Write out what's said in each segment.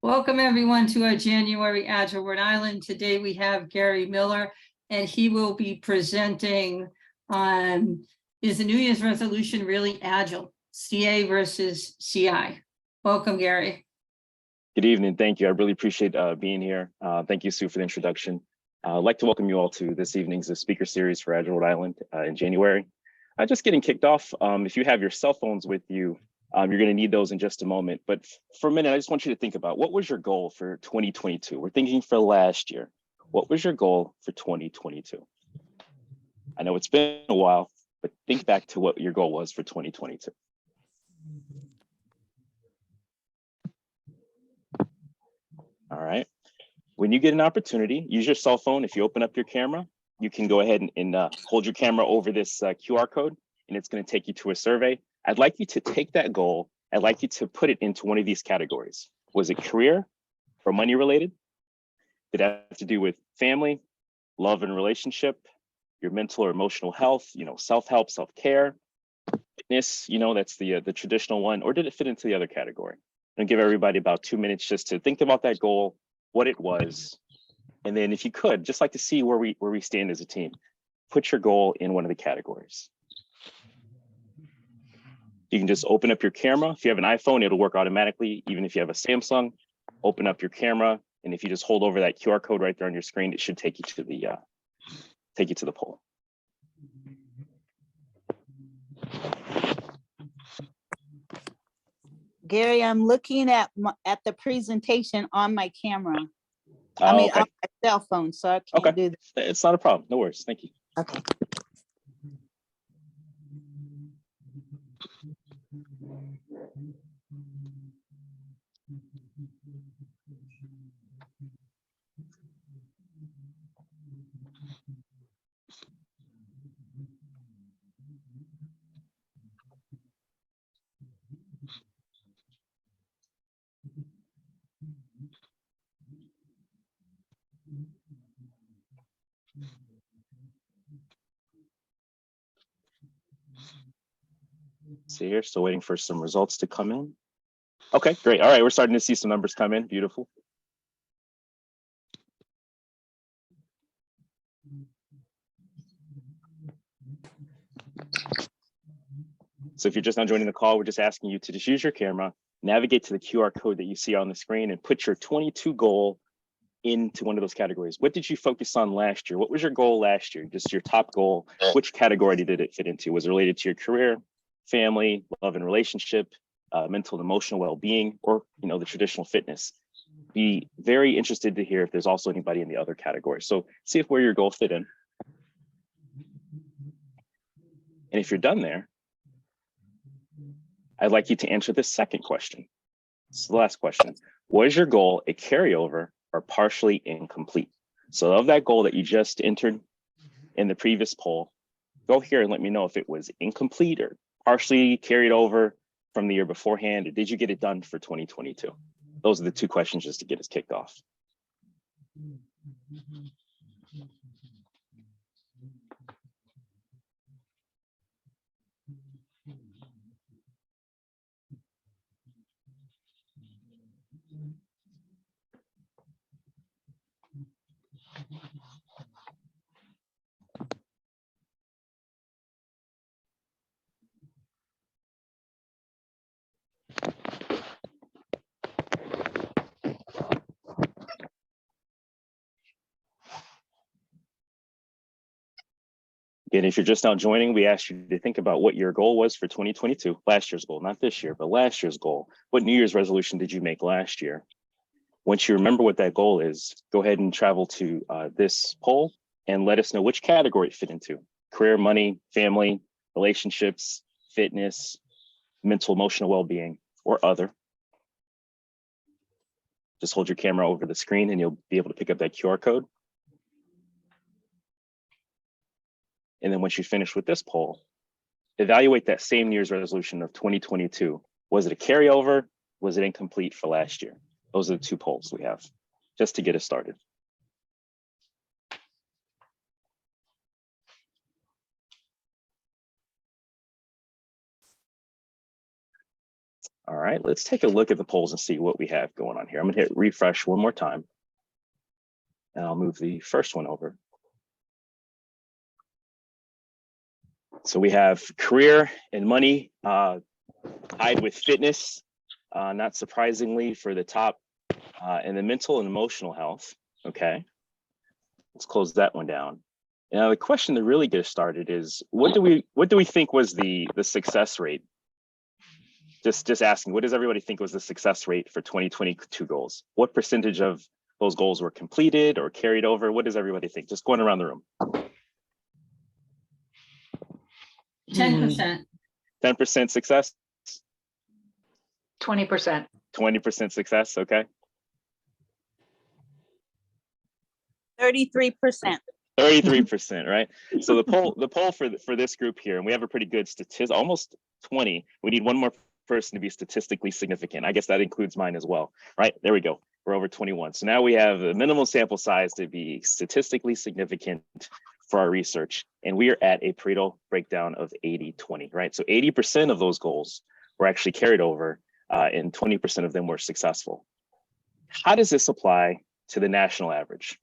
Welcome everyone to our January Agile Rhode Island. Today we have Gary Miller, and he will be presenting on, is the New Year's resolution really agile? CA versus CI. Welcome, Gary. Good evening. Thank you. I really appreciate being here. Thank you, Sue, for the introduction. I'd like to welcome you all to this evening's speaker series for Agile Rhode Island in January. Just getting kicked off, if you have your cell phones with you, you're going to need those in just a moment. But for a minute, I just want you to think about, what was your goal for 2022? We're thinking for last year. What was your goal for 2022? I know it's been a while, but think back to what your goal was for 2022. All right. When you get an opportunity, use your cell phone. If you open up your camera, you can go ahead and hold your camera over this QR code, and it's going to take you to a survey. I'd like you to take that goal. I'd like you to put it into one of these categories. Was it career or money related? Did it have to do with family, love and relationship, your mental or emotional health, self-help, self-care, fitness, that's the traditional one, or did it fit into the other category? I'm gonna give everybody about 2 minutes just to think about that goal, what it was, and then if you could, just like to see where we stand as a team, put your goal in one of the categories. You can just open up your camera. If you have an iPhone, it'll work automatically. Even if you have a Samsung, open up your camera, and if you just hold over that QR code right there on your screen, it should take you to the poll. Gary, I'm looking at the presentation on my camera. Okay. On my cell phone, so I can't do that. It's not a problem. No worries. Thank you. Okay. See here, still waiting for some results to come in. Okay, great. All right, we're starting to see some numbers come in. Beautiful. So if you're just now joining the call, we're just asking you to just use your camera, navigate to the QR code that you see on the screen, and put your 22 goal into one of those categories. What did you focus on last year? What was your goal last year? Just your top goal. Which category did it fit into? Was it related to your career, family, love and relationship, mental and emotional well-being, or the traditional fitness? Be very interested to hear if there's also anybody in the other category. So see if where your goal fit in. And if you're done there, I'd like you to answer this second question. This is the last question. Was your goal a carryover or partially incomplete? So of that goal that you just entered in the previous poll, go here and let me know if it was incomplete or partially carried over from the year beforehand, or did you get it done for 2022? Those are the two questions just to get us kicked off. And if you're just now joining, we asked you to think about what your goal was for 2022, last year's goal, not this year, but last year's goal. What New Year's resolution did you make last year? Once you remember what that goal is, go ahead and travel to this poll and let us know which category it fit into: career, money, family, relationships, fitness, mental, emotional well-being, or other. Just hold your camera over the screen and you'll be able to pick up that QR code. And then once you finish with this poll, evaluate that same New Year's resolution of 2022. Was it a carryover? Was it incomplete for last year? Those are the two polls we have just to get us started. All All right, let's take a look at the polls and see what we have going on here. I'm gonna hit refresh one more time. And I'll move the first one over. So we have career and money tied with fitness, not surprisingly for the top, and the mental and emotional health. Okay, let's close that one down. Now the question to really get us started is, what do we think was the success rate? Just asking, what does everybody think was the success rate for 2022 goals? What percentage of those goals were completed or carried over? What does everybody think? Just going around the room. 10%. 10% success? 20%. 20% success, okay. 33%. 33%, right? So the poll for this group here, and we have a pretty good statistic, almost 20. We need one more person to be statistically significant. I guess that includes mine as well, right? There we go. We're over 21. So now we have a minimal sample size to be statistically significant for our research. And we are at a Pareto breakdown of 80-20, right? So 80% of those goals were actually carried over and 20% of them were successful. How does this apply to the national average?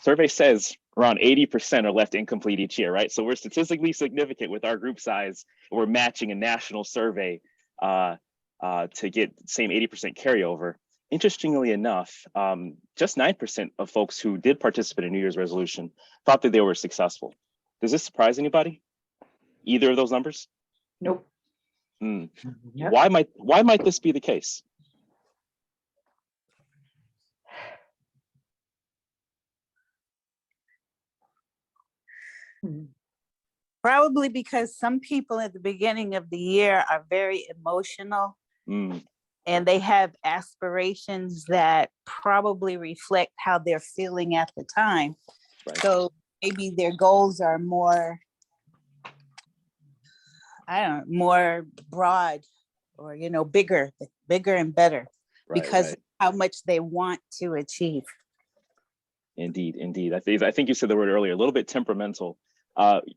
Survey says around 80% are left incomplete each year, right? So we're statistically significant with our group size. We're matching a national survey to get the same 80% carryover. Interestingly enough, just 9% of folks who did participate in New Year's resolution thought that they were successful. Does this surprise anybody? Either of those numbers? Nope. Yep. Why might this be the case? Probably because some people at the beginning of the year are very emotional and they have aspirations that probably reflect how they're feeling at the time. Right. So maybe their goals are more, more broad or, bigger and better because of how much they want to achieve. Indeed. I think you said the word earlier, a little bit temperamental.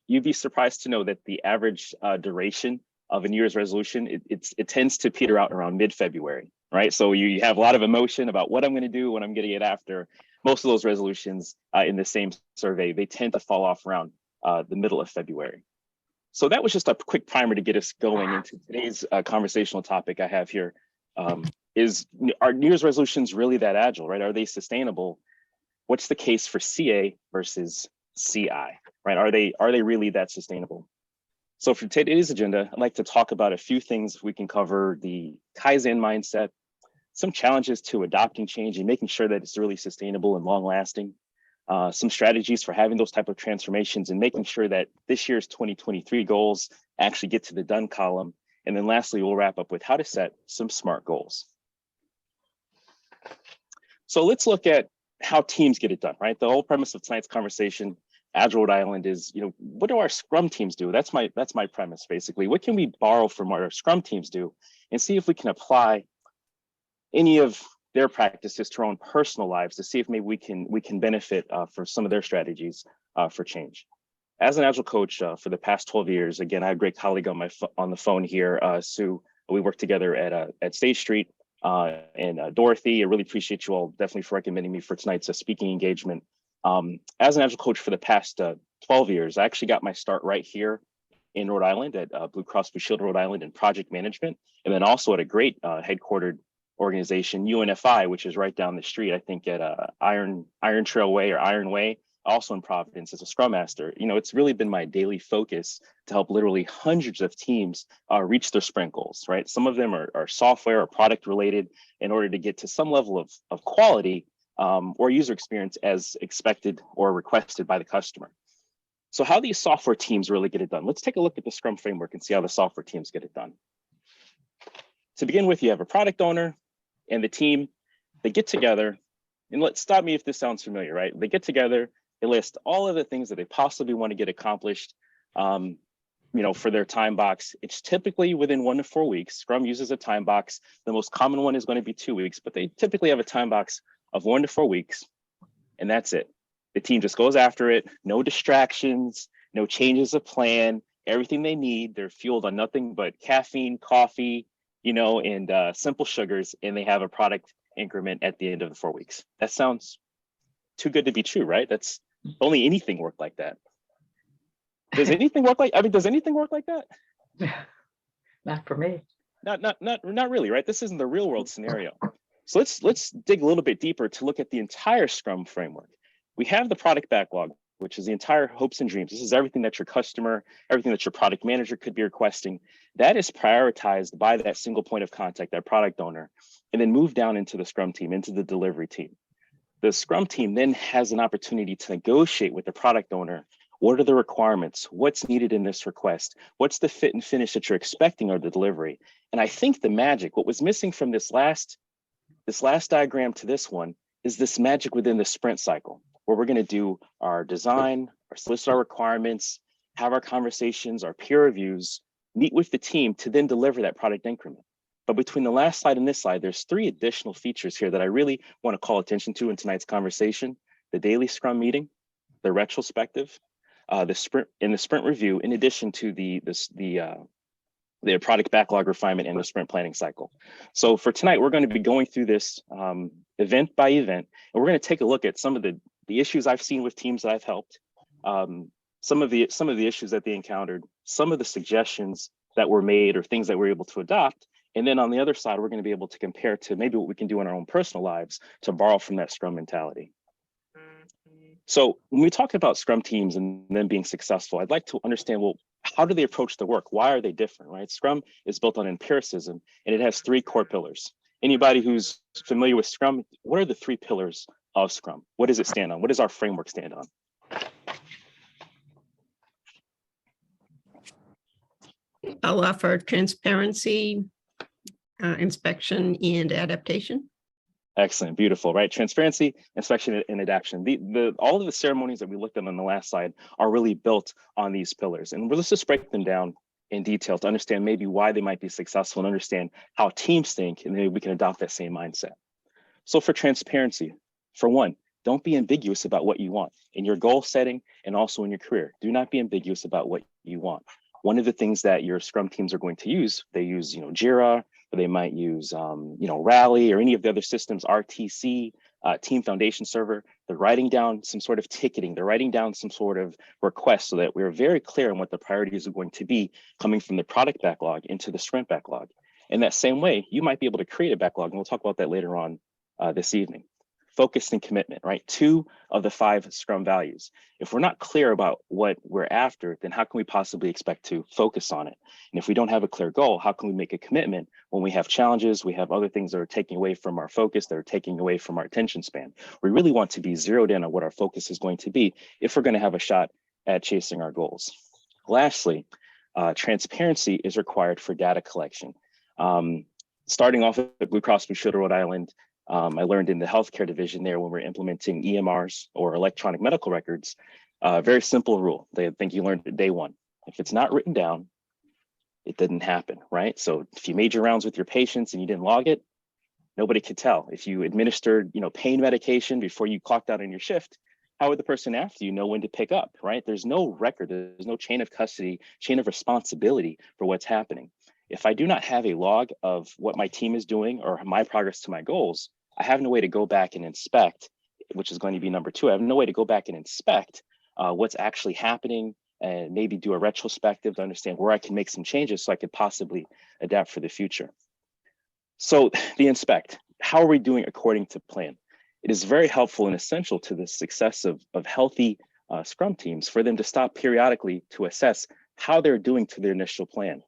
You'd be surprised to know that the average duration of a New Year's resolution, it tends to peter out around mid-February, right? So you have a lot of emotion about what I'm going to do, when I'm going to get after. Most of those resolutions in the same survey, they tend to fall off around the middle of February. So that was just a quick primer to get us going into today's conversational topic I have here. Are New Year's resolutions really that agile, right? Are they sustainable? What's the case for CA versus CI, right? Are they really that sustainable? So for today's agenda, I'd like to talk about a few things. We can cover the Kaizen mindset, some challenges to adopting change and making sure that it's really sustainable and long lasting, some strategies for having those type of transformations and making sure that this year's 2023 goals actually get to the done column. And then lastly, we'll wrap up with how to set some SMART goals. So let's look at how teams get it done, right? The whole premise of tonight's conversation, Agile Rhode Island, is, what do our Scrum teams do? That's my premise, basically. What can we borrow from what our Scrum teams do and see if we can apply any of their practices to our own personal lives to see if maybe we can benefit for some of their strategies for change. As an Agile coach for the past 12 years, again, I have a great colleague on the phone here, Sue. We work together at State Street. And Dorothy, I really appreciate you all definitely for recommending me for tonight's speaking engagement. As an Agile coach for the past 12 years, I actually got my start right here in Rhode Island at Blue Cross Blue Shield Rhode Island in project management, and then also at a great headquartered organization, UNFI, which is right down the street, I think at Iron Trail Way or Iron Way, also in Providence as a Scrum Master. It's really been my daily focus to help literally hundreds of teams reach their sprint goals, right? Some of them are software or product related in order to get to some level of quality or user experience as expected or requested by the customer. So how these software teams really get it done? Let's take a look at the Scrum framework and see how the software teams get it done. To begin with, you have a product owner and the team. They get together, and stop me if this sounds familiar, right? They get together, they list all of the things that they possibly want to get accomplished, for their time box. It's typically within 1 to 4 weeks. Scrum uses a time box. The most common one is going to be 2 weeks, but they typically have a time box of 1 to 4 weeks, and that's it. The team just goes after it. No distractions, no changes of plan, everything they need. They're fueled on nothing but caffeine, coffee, and simple sugars, and they have a product increment at the end of the 4 weeks. That sounds too good to be true, right? That's only anything work like that. Does anything work like, does anything work like that? Not for me. Not really, right? This isn't the real world scenario. So let's dig a little bit deeper to look at the entire Scrum framework. We have the product backlog, which is the entire hopes and dreams. This is everything that your customer, everything that your product manager could be requesting. That is prioritized by that single point of contact, that product owner, and then move down into the Scrum team, into the delivery team. The Scrum team then has an opportunity to negotiate with the product owner. What are the requirements? What's needed in this request? What's the fit and finish that you're expecting of the delivery? And I think the magic, what was missing from this last diagram to this one, is this magic within the sprint cycle, where we're going to do our design, our solicit our requirements, have our conversations, our peer reviews, meet with the team to then deliver that product increment. But between the last slide and this slide, there's 3 additional features here that I really want to call attention to in tonight's conversation: the daily Scrum meeting, the retrospective, the sprint review, in addition to the product backlog refinement and the sprint planning cycle. So for tonight, we're going to be going through this event by event, and we're going to take a look at some of the issues I've seen with teams that I've helped, some of the issues that they encountered, some of the suggestions that were made or things that we're able to adopt. And then on the other side, we're going to be able to compare to maybe what we can do in our own personal lives to borrow from that Scrum mentality. So when we talk about Scrum teams and them being successful, I'd like to understand, well, how do they approach the work? Why are they different, right? Scrum is built on empiricism, and it has 3 core pillars. Anybody who's familiar with Scrum, what are the 3 pillars of Scrum? What does it stand on? What does our framework stand on? I'll offer transparency, inspection, and adaptation. Excellent, beautiful, right? Transparency, inspection, and adaptation. All of the ceremonies that we looked at on the last slide are really built on these pillars. And let's just break them down in detail to understand maybe why they might be successful and understand how teams think, and maybe we can adopt that same mindset. So for transparency, for one, don't be ambiguous about what you want in your goal setting and also in your career. Do not be ambiguous about what you want. One of the things that your Scrum teams are going to use, they use, Jira, or they might use, Rally or any of the other systems, RTC, Team Foundation Server. They're writing down some sort of ticketing. They're writing down some sort of request so that we're very clear on what the priorities are going to be coming from the product backlog into the sprint backlog. In that same way, you might be able to create a backlog, and we'll talk about that later on this evening. Focus and commitment, right? 2 of the 5 Scrum values. If we're not clear about what we're after, then how can we possibly expect to focus on it? And if we don't have a clear goal, how can we make a commitment when we have challenges, we have other things that are taking away from our focus, that are taking away from our attention span? We really want to be zeroed in on what our focus is going to be if we're going to have a shot at chasing our goals. Lastly, transparency is required for data collection. Starting off at Blue Cross Blue Shield of Rhode Island, I learned in the healthcare division there when we're implementing EMRs or electronic medical records, very simple rule. They think you learned at day 1. If it's not written down, it didn't happen, right? So if you made your rounds with your patients and you didn't log it, nobody could tell. If you administered, pain medication before you clocked out on your shift, how would the person after you know when to pick up, right? There's no record, there's no chain of custody, chain of responsibility for what's happening. If I do not have a log of what my team is doing or my progress to my goals, I have no way to go back and inspect, which is going to be number 2. I have no way to go back and inspect what's actually happening and maybe do a retrospective to understand where I can make some changes so I could possibly adapt for the future. So the inspect, how are we doing according to plan? It is very helpful and essential to the success of healthy Scrum teams for them to stop periodically to assess how they're doing to their initial plan.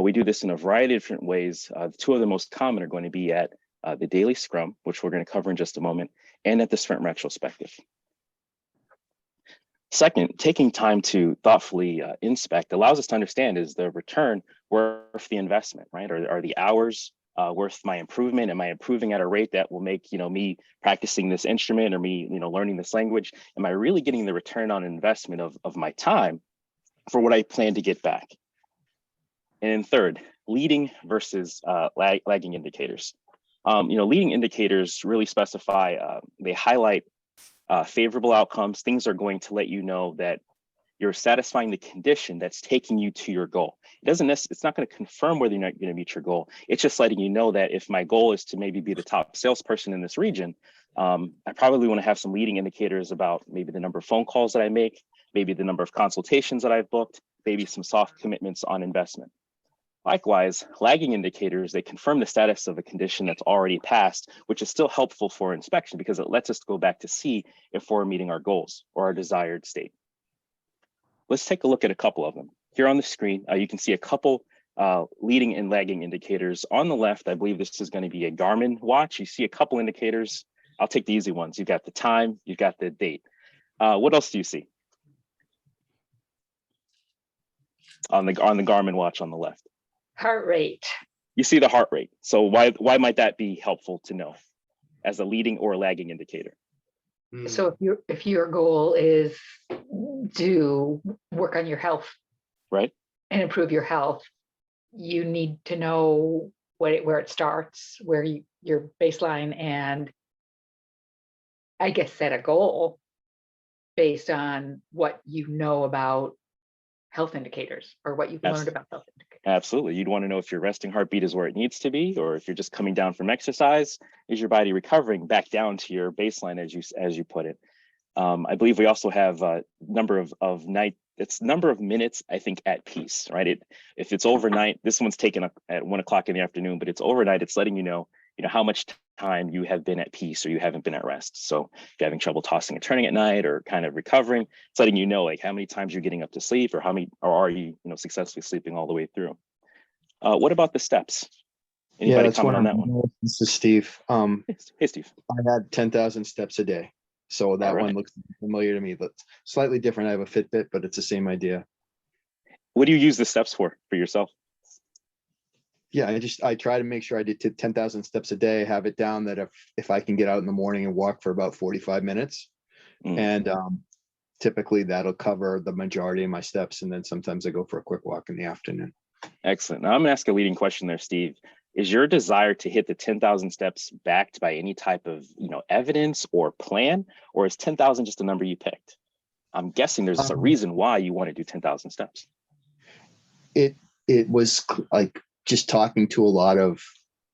We do this in a variety of different ways. 2 of the most common are going to be at the daily Scrum, which we're going to cover in just a moment, and at the sprint retrospective. Second, taking time to thoughtfully inspect allows us to understand, is the return worth the investment, right? Are the hours worth my improvement? Am I improving at a rate that will make me practicing this instrument or me learning this language? Am I really getting the return on investment of my time for what I plan to get back? And then third, leading versus lagging indicators. Leading indicators really specify, they highlight favorable outcomes. Things are going to let you know that you're satisfying the condition that's taking you to your goal. It's not going to confirm whether you're not going to meet your goal. It's just letting you know that if my goal is to maybe be the top salesperson in this region, I probably want to have some leading indicators about maybe the number of phone calls that I make, maybe the number of consultations that I've booked, maybe some soft commitments on investment. Likewise, lagging indicators, they confirm the status of a condition that's already passed, which is still helpful for inspection because it lets us go back to see if we're meeting our goals or our desired state. Let's take a look at a couple of them. Here on the screen, you can see a couple leading and lagging indicators. On the left, I believe this is going to be a Garmin watch. You see a couple indicators. I'll take the easy ones. You've got the time, you've got the date. What else do you see? On the Garmin watch on the left. Heart rate. You see the heart rate. So why might that be helpful to know as a leading or lagging indicator? So if your goal is to work on your health, right, and improve your health, you need to know where it starts, where your baseline, and I guess set a goal based on what you know about health indicators or what you've learned about health indicators. Absolutely. You'd want to know if your resting heartbeat is where it needs to be, or if you're just coming down from exercise, is your body recovering back down to your baseline, as you put it. I believe we also have number of minutes, I think, at peace, right? If it's overnight, this one's taken up at 1 o'clock in the afternoon, but it's overnight, it's letting you know how much time you have been at peace or you haven't been at rest. So if you're having trouble tossing and turning at night or kind of recovering, it's letting you know like how many times you're getting up to sleep or are you successfully sleeping all the way through. What about the steps? Anybody comment on that one? This is Steve. Hey, Steve. I had 10,000 steps a day. So that one looks familiar to me, but slightly different. I have a Fitbit, but it's the same idea. What do you use the steps for yourself? Yeah, I try to make sure I did 10,000 steps a day, have it down that if I can get out in the morning and walk for about 45 minutes, and typically that'll cover the majority of my steps. And then sometimes I go for a quick walk in the afternoon. Excellent. Now I'm gonna ask a leading question there, Steve. Is your desire to hit the 10,000 steps backed by any type of evidence or plan, or is 10,000 just a number you picked? I'm guessing there's a reason why you want to do 10,000 steps. It was like just talking to a lot of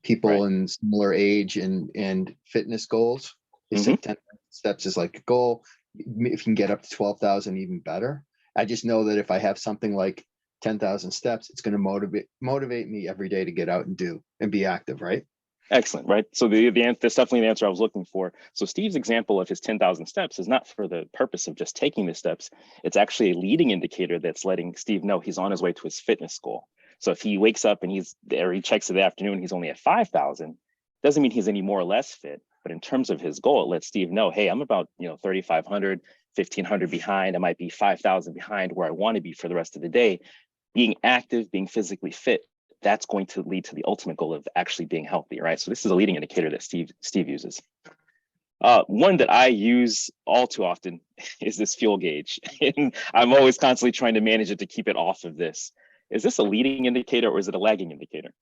people in similar age and fitness goals. They said 10,000 steps is like a goal. If you can get up to 12,000, even better. I just know that if I have something like 10,000 steps, it's going to motivate me every day to get out and do and be active, right? Excellent, right? So that's definitely the answer I was looking for. So Steve's example of his 10,000 steps is not for the purpose of just taking the steps. It's actually a leading indicator that's letting Steve know he's on his way to his fitness goal. So if he wakes up and he checks in the afternoon, he's only at 5,000, doesn't mean he's any more or less fit. But in terms of his goal, it lets Steve know, hey, I'm about 3,500, 1,500 behind. I might be 5,000 behind where I want to be for the rest of the day. Being active, being physically fit, that's going to lead to the ultimate goal of actually being healthy, right? So this is a leading indicator that Steve uses. One that I use all too often is this fuel gauge. And I'm always constantly trying to manage it to keep it off of this. Is this a leading indicator or is it a lagging indicator?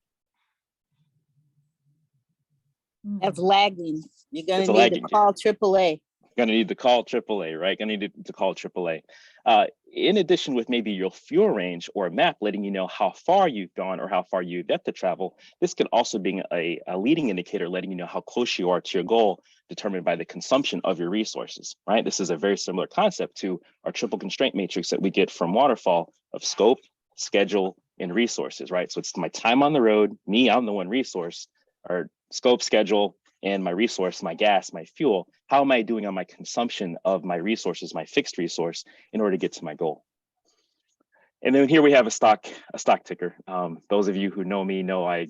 That's lagging. You're going It's to a need lagging to call AAA. Going to need to call AAA, right? Going to need to call AAA. In addition, with maybe your fuel range or a map letting you know how far you've gone or how far you've got to travel, this can also be a leading indicator letting you know how close you are to your goal, determined by the consumption of your resources, right? This is a very similar concept to our triple constraint matrix that we get from Waterfall of scope, schedule, and resources, right? So it's my time on the road, I'm the one resource, or scope, schedule, and my resource, my gas, my fuel. How am I doing on my consumption of my resources, my fixed resource, in order to get to my goal? And then here we have a stock ticker. Those of you who know me know I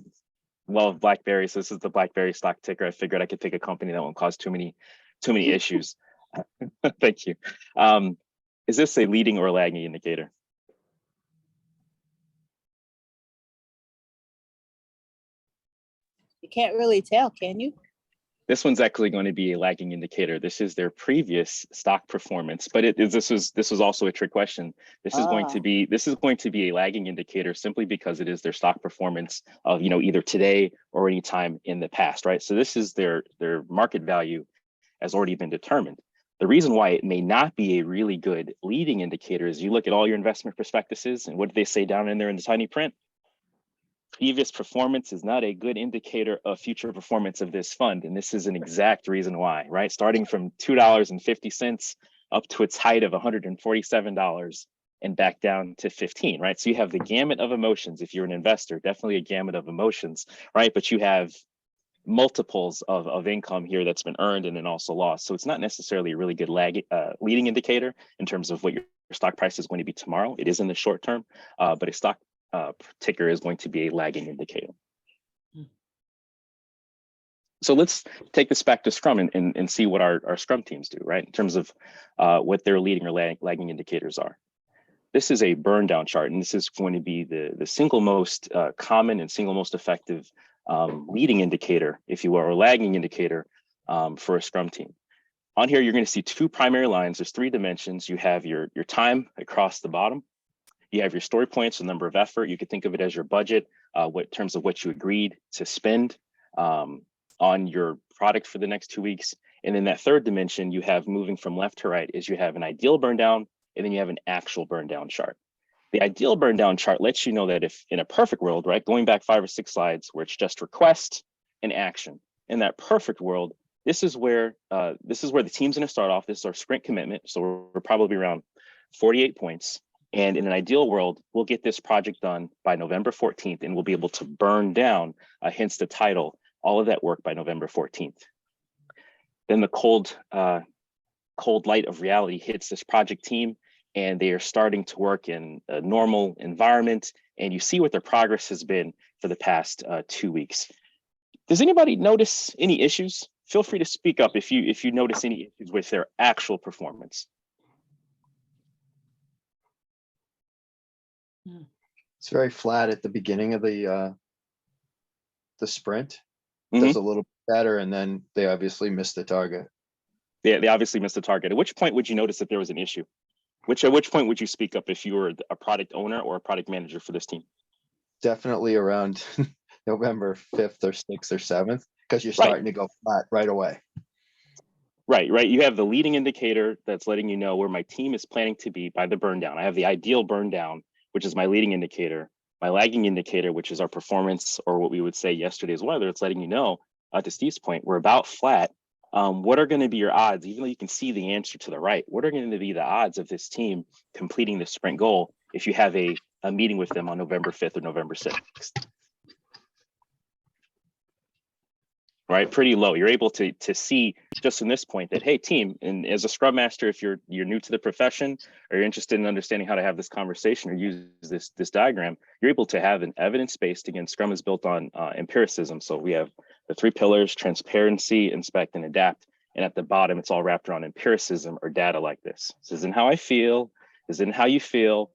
love BlackBerry. So this is the BlackBerry stock ticker. I figured I could pick a company that won't cause too many issues. Thank you. Is this a leading or lagging indicator? You can't really tell, can you? This one's actually going to be a lagging indicator. This is their previous stock performance, but this was also a trick question. This is going to be a lagging indicator simply because it is their stock performance of either today or any time in the past, right? So this is their market value has already been determined. The reason why it may not be a really good leading indicator is you look at all your investment prospectuses, and what do they say down in there in the tiny print? Previous performance is not a good indicator of future performance of this fund. And this is an exact reason why, right? Starting from $2.50 up to its height of $147 and back down to 15, right? So you have the gamut of emotions. If you're an investor, definitely a gamut of emotions, right? But you have multiples of income here that's been earned and then also lost. So it's not necessarily a really good leading indicator in terms of what your stock price is going to be tomorrow. It is in the short term, but a stock ticker is going to be a lagging indicator. So let's take this back to Scrum and see what our Scrum teams do, right? In terms of what their leading or lagging indicators are. This is a burn down chart, and this is going to be the single most common and single most effective leading indicator, if you will, or lagging indicator for a Scrum team. On here, you're going to see two primary lines. There's three dimensions. You have your time across the bottom. You have your story points, the number of effort. You could think of it as your budget, what in terms of what you agreed to spend on your product for the next 2 weeks. And then that third dimension you have moving from left to right is you have an ideal burn down, and then you have an actual burn down chart. The ideal burn down chart lets you know that if in a perfect world, right, going back 5 or 6 slides where it's just request and action. In that perfect world, this is where the team's going to start off. This is our sprint commitment. So we're probably around 48 points. And in an ideal world, we'll get this project done by November 14th, and we'll be able to burn down, hence the title, all of that work by November 14th. Then the cold light of reality hits this project team, and they are starting to work in a normal environment, and you see what their progress has been for the past 2 weeks. Does anybody notice any issues? Feel free to speak up if you notice any issues with their actual performance. It's very flat at the beginning of the sprint. Mhm. Does a little better, and then they obviously missed the target. They obviously missed the target. At which point would you notice that there was an issue? At which point would you speak up if you were a product owner or a product manager for this team? Definitely around November 5th or 6th or 7th, because you're Right. starting to go flat right away. Right. You have the leading indicator that's letting you know where my team is planning to be by the burn down. I have the ideal burn down, which is my leading indicator, my lagging indicator, which is our performance, or what we would say yesterday's weather. It's letting you know, to Steve's point, we're about flat. What are going to be your odds, even though you can see the answer to the right, what are going to be the odds of this team completing the sprint goal if you have a meeting with them on November 5th or November 6th? Right, pretty low. You're able to see just from this point that, hey, team, and as a Scrum Master, if you're new to the profession or you're interested in understanding how to have this conversation or use this diagram, you're able to have an evidence-based. Again, Scrum is built on empiricism. So we have the 3 pillars: transparency, inspect, and adapt. And at the bottom, it's all wrapped around empiricism or data like this. This isn't how I feel. This isn't how you feel.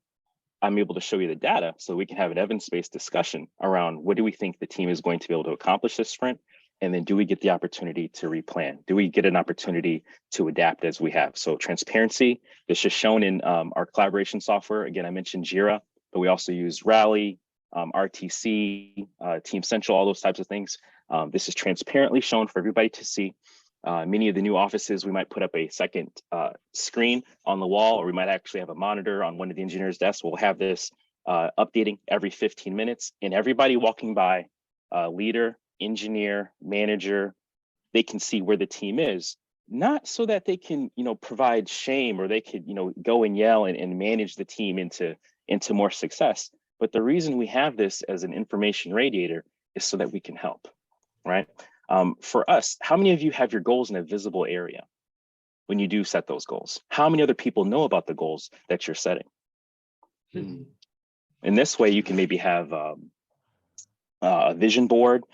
I'm able to show you the data so we can have an evidence-based discussion around what do we think the team is going to be able to accomplish this sprint. And then do we get the opportunity to replan? Do we get an opportunity to adapt as we have? So transparency, this is shown in our collaboration software. Again, I mentioned Jira, but we also use Rally, RTC, Team Central, all those types of things. This is transparently shown for everybody to see. Many of the new offices, we might put up a second screen on the wall, or we might actually have a monitor on one of the engineers' desks. We'll have this updating every 15 minutes, and everybody walking by, leader, engineer, manager, they can see where the team is, not so that they can, provide shame, or they could, go and yell and manage the team into more success. But the reason we have this as an information radiator is so that we can help, right? For us, how many of you have your goals in a visible area when you do set those goals? How many other people know about the goals that you're setting? In this way, you can maybe have a vision board,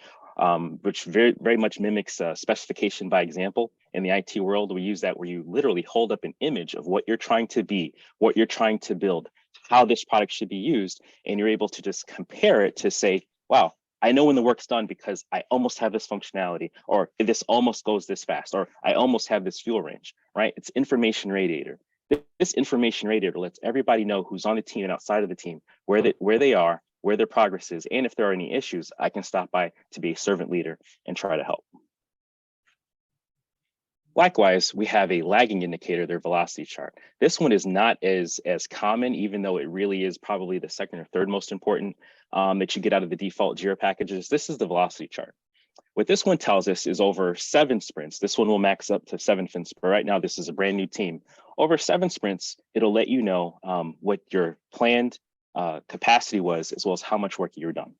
which very, very much mimics specification by example. In the IT world, we use that where you literally hold up an image of what you're trying to be, what you're trying to build, how this product should be used, and you're able to just compare it to say, wow, I know when the work's done because I almost have this functionality, or this almost goes this fast, or I almost have this fuel range, right? It's information radiator. This information radiator lets everybody know who's on the team and outside of the team, where they are, where their progress is, and if there are any issues, I can stop by to be a servant leader and try to help. Likewise, we have a lagging indicator, their velocity chart. This one is not as common, even though it really is probably the second or third most important that you get out of the default Jira packages. This is the velocity chart. What this one tells us is over 7 sprints. This one will max up to 7 sprints, but right now this is a brand new team. Over 7 sprints, it'll let you know what your planned capacity was, as well as how much work you're done.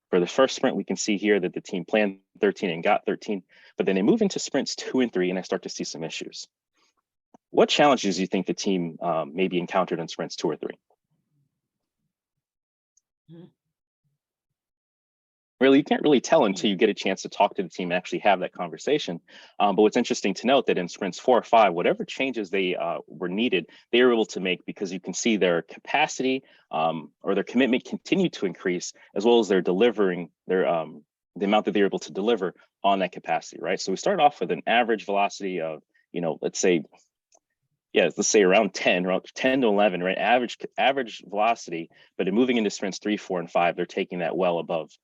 For the first sprint, we can see here that the team planned 13 and got 13, but then they move into sprints 2 and 3, and I start to see some issues. What challenges do you think the team maybe encountered in sprints 2 or 3? Really, you can't really tell until you get a chance to talk to the team and actually have that conversation. But what's interesting to note that in sprints 4 or 5, whatever changes they were needed, they were able to make, because you can see their capacity or their commitment continued to increase, as well as their delivering their the amount that they're able to deliver on that capacity, right? So we start off with an average velocity of, let's say around 10 to 11, right? Average velocity, but in moving into sprints 3, 4, and 5, they're taking that well above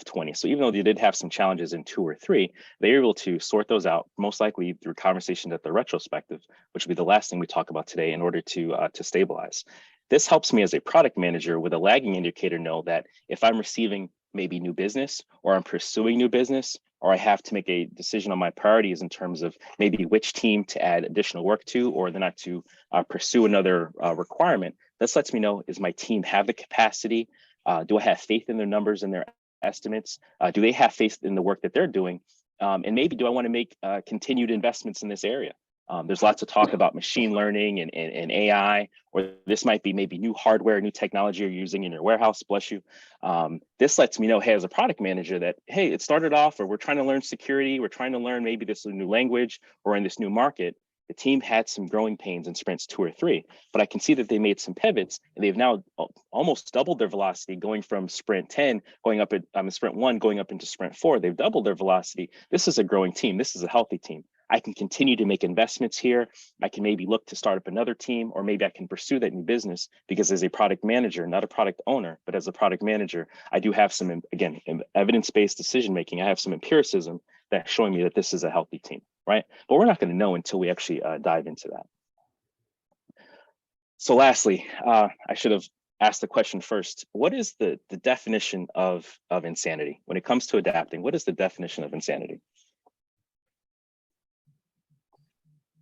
20. So even though they did have some challenges in 2 or 3, they were able to sort those out, most likely through conversations at the retrospective, which will be the last thing we talk about today, in order to stabilize. This helps me as a product manager with a lagging indicator know that if I'm receiving maybe new business, or I'm pursuing new business, or I have to make a decision on my priorities in terms of maybe which team to add additional work to, or then not to pursue another requirement, this lets me know, is my team have the capacity? Do I have faith in their numbers and their estimates? Do they have faith in the work that they're doing? And maybe do I want to make continued investments in this area? There's lots of talk about machine learning and AI, or this might be maybe new hardware, new technology you're using in your warehouse, bless you. This lets me know, hey, as a product manager, that, hey, it started off, or we're trying to learn security, we're trying to learn maybe this new language, or in this new market. The team had some growing pains in sprints 2 or 3, but I can see that they made some pivots, and they've now almost doubled their velocity, going from sprint 10, going up at sprint 1, going up into sprint 4. They've doubled their velocity. This is a growing team. This is a healthy team. I can continue to make investments here. I can maybe look to start up another team, or maybe I can pursue that new business, because as a product manager, not a product owner, but as a product manager, I do have some, again, evidence-based decision-making. I have some empiricism that's showing me that this is a healthy team, right? But we're not going to know until we actually dive into that. So lastly, I should have asked the question first. What is the definition of insanity? When it comes to adapting, what is the definition of insanity?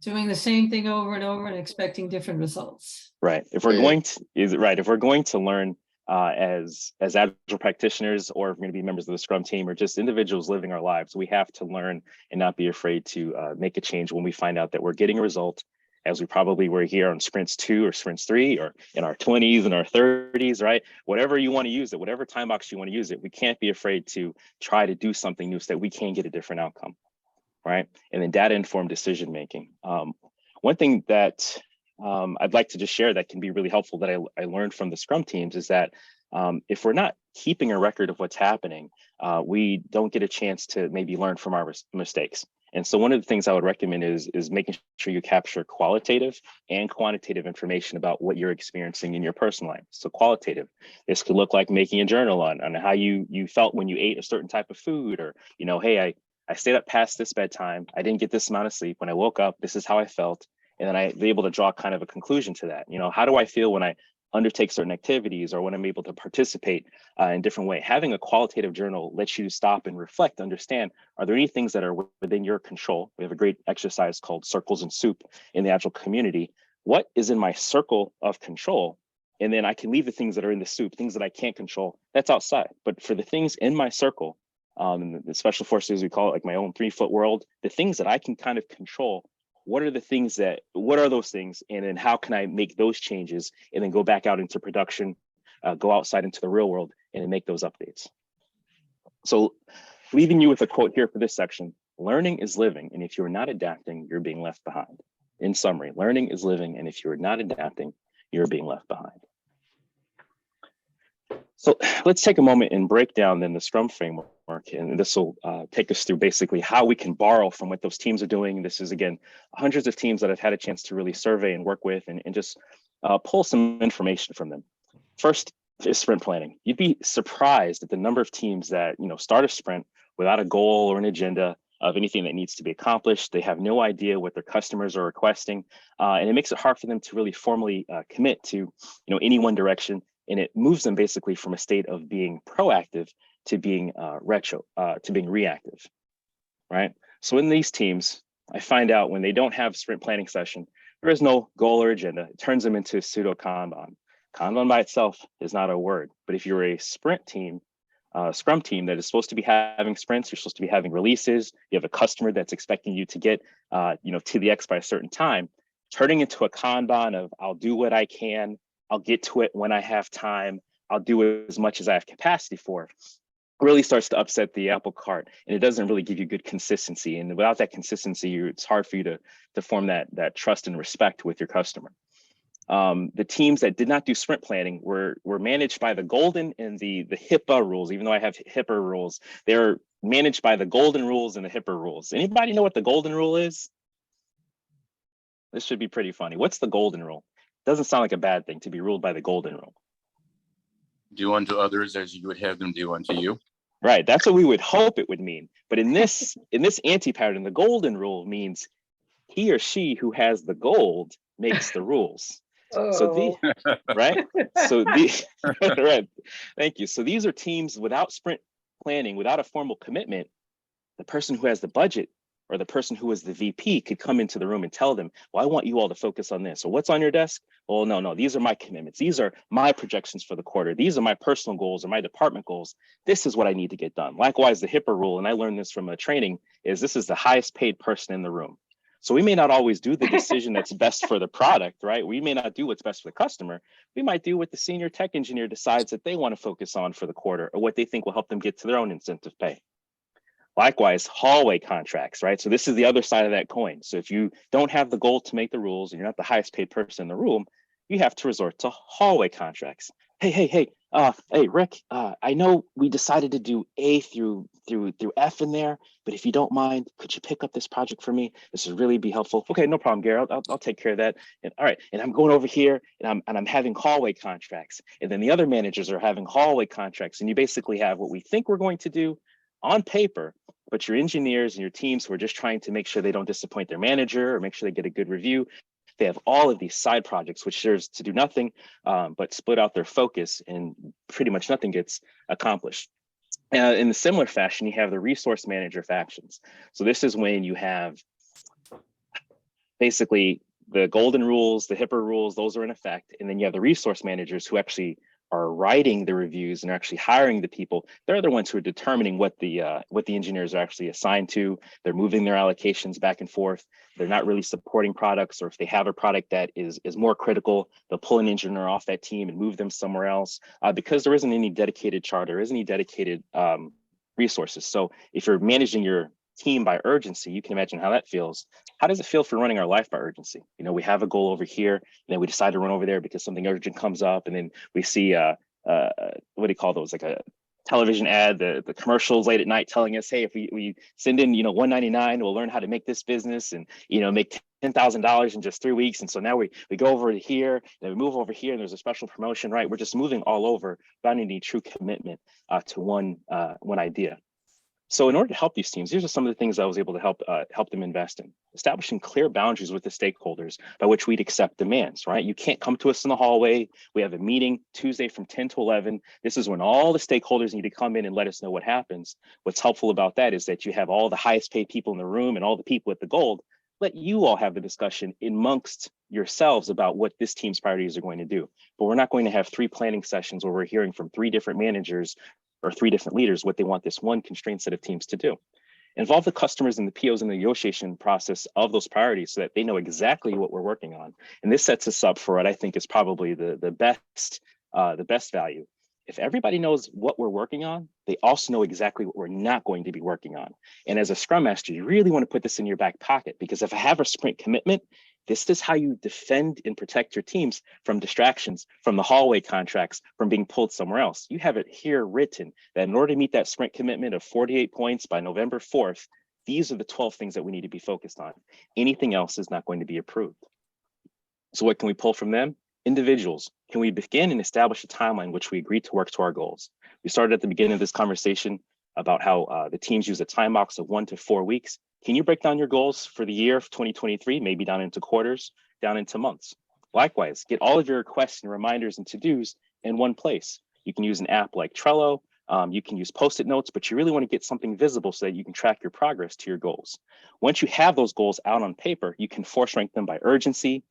Doing the same thing over and over and expecting different results. Right. If we're going to, if we're going to learn as Agile practitioners, or if we're going to be members of the Scrum team, or just individuals living our lives, we have to learn and not be afraid to make a change when we find out that we're getting a result, as we probably were here on sprints 2 or sprints 3, or in our 20s and our 30s, right? Whatever you want to use it, whatever time box you want to use it, we can't be afraid to try to do something new so that we can get a different outcome. Right. And then data-informed decision-making. One thing that I'd like to just share that can be really helpful that I learned from the Scrum teams is that if we're not keeping a record of what's happening, we don't get a chance to maybe learn from our mistakes. And so one of the things I would recommend is making sure you capture qualitative and quantitative information about what you're experiencing in your personal life. So qualitative, this could look like making a journal on how you felt when you ate a certain type of food, or, hey, I stayed up past this bedtime. I didn't get this amount of sleep. When I woke up, this is how I felt. And then I was able to draw kind of a conclusion to that. How do I feel when I undertake certain activities, or when I'm able to participate in different way? Having a qualitative journal lets you stop and reflect, understand, are there any things that are within your control? We have a great exercise called Circles and Soup in the Agile community. What is in my circle of control? And then I can leave the things that are in the soup, things that I can't control, that's outside. But for the things in my circle, the special forces, we call it like my own 3-foot world, the things that I can kind of control, what are those things? And then how can I make those changes and then go back out into production, go outside into the real world and then make those updates. So leaving you with a quote here for this section: learning is living, and if you're not adapting, you're being left behind. In summary, learning is living, and if you're not adapting, you're being left behind. So let's take a moment and break down then the Scrum framework, and this will take us through basically how we can borrow from what those teams are doing. This is, again, hundreds of teams that I've had a chance to really survey and work with, and just pull some information from them. First is sprint planning. You'd be surprised at the number of teams that start a sprint without a goal or an agenda, of anything that needs to be accomplished. They have no idea what their customers are requesting, and it makes it hard for them to really formally commit to any one direction. And it moves them basically from a state of being proactive to being reactive, right? So in these teams, I find out when they don't have sprint planning session, there is no goal or agenda. It turns them into pseudo Kanban. Kanban by itself is not a word, but if you're a sprint team, Scrum team that is supposed to be having sprints, you're supposed to be having releases, you have a customer that's expecting you to get to the X by a certain time, turning into a Kanban of I'll do what I can, I'll get to it when I have time, I'll do as much as I have capacity for, really starts to upset the apple cart, and it doesn't really give you good consistency. And without that consistency, it's hard for you to form that trust and respect with your customer. The teams that did not do sprint planning were managed by the golden and the HIPAA rules. Even though I have HIPAA rules, they're managed by the golden rules and the HIPAA rules. Anybody know what the golden rule is? This should be pretty funny. What's the golden rule? Doesn't sound like a bad thing to be ruled by the golden rule. Do unto others as you would have them do unto you. Right, that's what we would hope it would mean. But in this anti-pattern, the golden rule means he or she who has the gold makes the rules. So right? So right, thank you. So these are teams without sprint planning, without a formal commitment. The person who has the budget or the person who is the VP could come into the room and tell them, well, I want you all to focus on this. So what's on your desk? Well, no, these are my commitments. These are my projections for the quarter. These are my personal goals or my department goals. This is what I need to get done. Likewise, the HIPAA rule, and I learned this from a training, is this is the highest paid person in the room. So we may not always do the decision that's best for the product, right? We may not do what's best for the customer. We might do what the senior tech engineer decides that they want to focus on for the quarter, or what they think will help them get to their own incentive pay. Likewise, hallway contracts, right? So this is the other side of that coin. So if you don't have the goal to make the rules and you're not the highest paid person in the room, you have to resort to hallway contracts. Hey, Rick, I know we decided to do A through F in there, but if you don't mind, could you pick up this project for me? This would really be helpful. Okay, no problem, Gary. I'll take care of that. And all right, and I'm going over here and I'm having hallway contracts, and then the other managers are having hallway contracts, and you basically have what we think we're going to do on paper, but your engineers and your teams who are just trying to make sure they don't disappoint their manager or make sure they get a good review, they have all of these side projects which serves to do nothing but split out their focus, and pretty much nothing gets accomplished. In a similar fashion, you have the resource manager factions. So this is when you have basically the golden rules, the HIPAA rules, those are in effect. And then you have the resource managers who actually are writing the reviews and are actually hiring the people. They're the ones who are determining what the engineers are actually assigned to. They're moving their allocations back and forth. They're not really supporting products, or if they have a product that is more critical, they'll pull an engineer off that team and move them somewhere else because there isn't any dedicated charter, isn't any dedicated resources. So if you're managing your team by urgency, you can imagine how that feels. How does it feel for running our life by urgency? We have a goal over here, and then we decide to run over there because something urgent comes up, and then we see what do you call those, like a television ad, the commercials late at night telling us, hey, if we send in $199, we'll learn how to make this business and make $10,000 in just 3 weeks. And so now we go over to here, and we move over here, and there's a special promotion, right? We're just moving all over without any true commitment to one idea. So in order to help these teams, these are some of the things I was able to help them invest in. Establishing clear boundaries with the stakeholders by which we'd accept demands, right? You can't come to us in the hallway. We have a meeting Tuesday from 10 to 11. This is when all the stakeholders need to come in and let us know what happens. What's helpful about that is that you have all the highest paid people in the room and all the people at the gold. Let you all have the discussion amongst yourselves about what this team's priorities are going to do. But we're not going to have 3 planning sessions where we're hearing from 3 different managers or 3 different leaders what they want this one constrained set of teams to do. Involve the customers and the POs in the negotiation process of those priorities so that they know exactly what we're working on. And this sets us up for what I think is probably the best value. If everybody knows what we're working on, they also know exactly what we're not going to be working on. And as a Scrum Master, you really want to put this in your back pocket, because if I have a sprint commitment, this is how you defend and protect your teams from distractions, from the hallway contracts, from being pulled somewhere else. You have it here written that in order to meet that sprint commitment of 48 points by November 4th, these are the 12 things that we need to be focused on. Anything else is not going to be approved. So what can we pull from them? Individuals, can we begin and establish a timeline which we agree to work to our goals? We started at the beginning of this conversation. about how the teams use a time box of 1 to 4 weeks. Can you break down your goals for the year of 2023, maybe down into quarters, down into months? Likewise, get all of your requests and reminders and to-dos in one place. You can use an app like Trello. You can use Post-it notes, but you really want to get something visible so that you can track your progress to your goals. Once you have those goals out on paper, you can force rank them by urgency,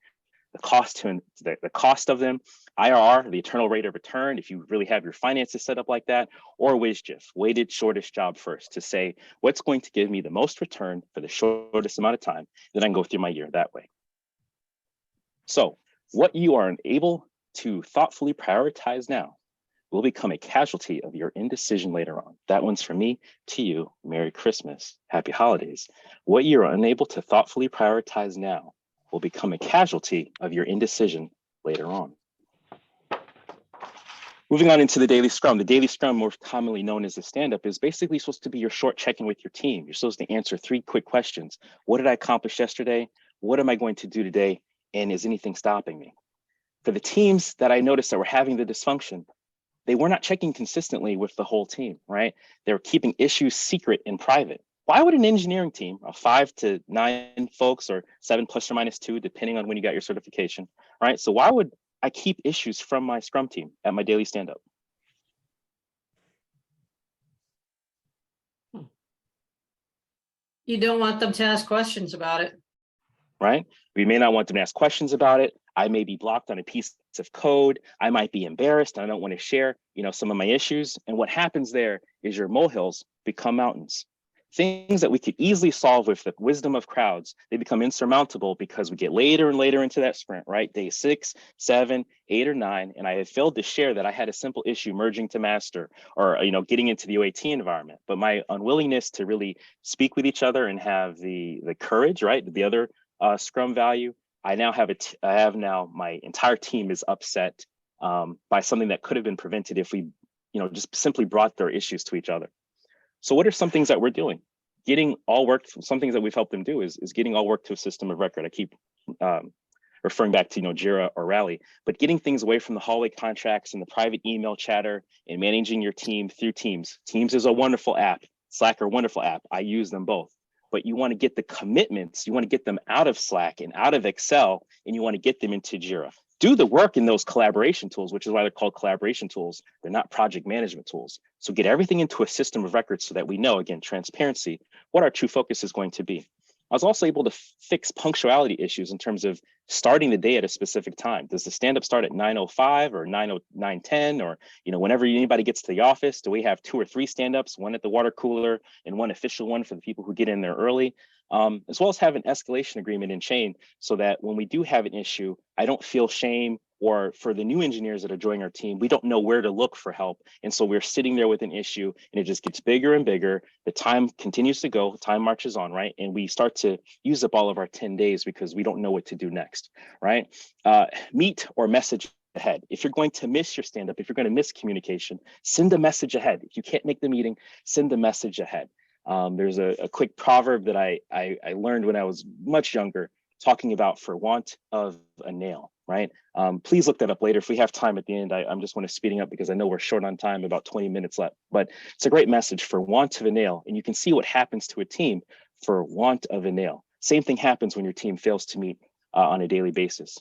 the cost of them, IRR, the internal rate of return, if you really have your finances set up like that, or WSJF, weighted shortest job first, to say what's going to give me the most return for the shortest amount of time, then I can go through my year that way. So what you are unable to thoughtfully prioritize now will become a casualty of your indecision later on. That one's from me to you. Merry Christmas, Happy Holidays. What you're unable to thoughtfully prioritize now will become a casualty of your indecision later on. Moving on into the daily scrum. The daily scrum, more commonly known as the stand-up, is basically supposed to be your short check-in with your team. You're supposed to answer 3 quick questions. What did I accomplish yesterday? What am I going to do today? And is anything stopping me? For the teams that I noticed that were having the dysfunction, they were not checking consistently with the whole team, right? They were keeping issues secret and private. Why would an engineering team of 5 to 9 folks, or 7 plus or minus 2, depending on when you got your certification, right? So why would I keep issues from my Scrum team at my daily stand-up? You don't want them to ask questions about it. Right? We may not want them to ask questions about it. I may be blocked on a piece of code. I might be embarrassed. I don't want to share, some of my issues. And what happens there is your molehills become mountains. Things that we could easily solve with the wisdom of crowds, they become insurmountable because we get later and later into that sprint, right? Day 6, 7, 8, or 9, and I have failed to share that I had a simple issue merging to master, or getting into the UAT environment. But my unwillingness to really speak with each other and have the courage, right? The other Scrum value, I have now my entire team is upset by something that could have been prevented if we, just simply brought their issues to each other. So what are some things that we're doing? Getting all work, some things that we've helped them do is getting all work to a system of record. I keep referring back to Jira or Rally, but getting things away from the hallway contracts and the private email chatter and managing your team through Teams. Teams is a wonderful app. Slack are a wonderful app. I use them both. But you want to get the commitments, you want to get them out of Slack and out of Excel, and you want to get them into Jira. Do the work in those collaboration tools, which is why they're called collaboration tools. They're not project management tools. So get everything into a system of records so that we know, again, transparency, what our true focus is going to be. I was also able to fix punctuality issues in terms of starting the day at a specific time. Does the stand-up start at 9:05 or 9:10, or whenever anybody gets to the office? Do we have 2 or 3 stand-ups, one at the water cooler and one official one for the people who get in there early? As well as have an escalation agreement in chain so that when we do have an issue, I don't feel shame, or for the new engineers that are joining our team, we don't know where to look for help. And so we're sitting there with an issue and it just gets bigger and bigger. The time continues to go, time marches on, right? And we start to use up all of our 10 days because we don't know what to do next, right? Meet or message ahead. If you're going to miss your stand-up, if you're going to miss communication, send a message ahead. If you can't make the meeting, send a message ahead. There's a quick proverb that I learned when I was much younger, talking about for want of a nail, right? Please look that up later. If we have time at the end, I'm just want to speeding up because I know we're short on time, about 20 minutes left, but it's a great message, for want of a nail. And you can see what happens to a team for want of a nail. Same thing happens when your team fails to meet on a daily basis.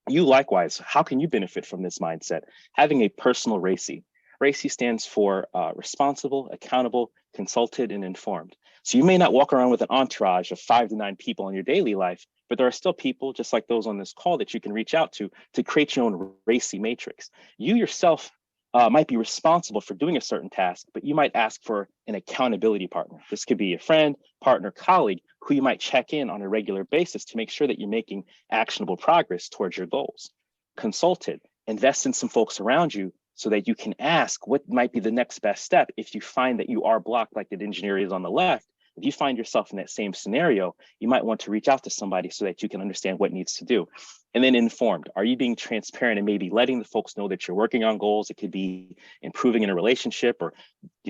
You likewise, how can you benefit from this mindset? Having a personal RACI. RACI stands for responsible, accountable, consulted, and informed. So you may not walk around with an entourage of 5 to 9 people in your daily life, but there are still people just like those on this call that you can reach out to create your own RACI matrix. You yourself might be responsible for doing a certain task, but you might ask for an accountability partner. This could be a friend, partner, colleague, who you might check in on a regular basis to make sure that you're making actionable progress towards your goals. Consulted, invest in some folks around you so that you can ask what might be the next best step if you find that you are blocked, like the engineer is on the left. If you find yourself in that same scenario, you might want to reach out to somebody so that you can understand what needs to do. And then informed, are you being transparent and maybe letting the folks know that you're working on goals? It could be improving in a relationship, or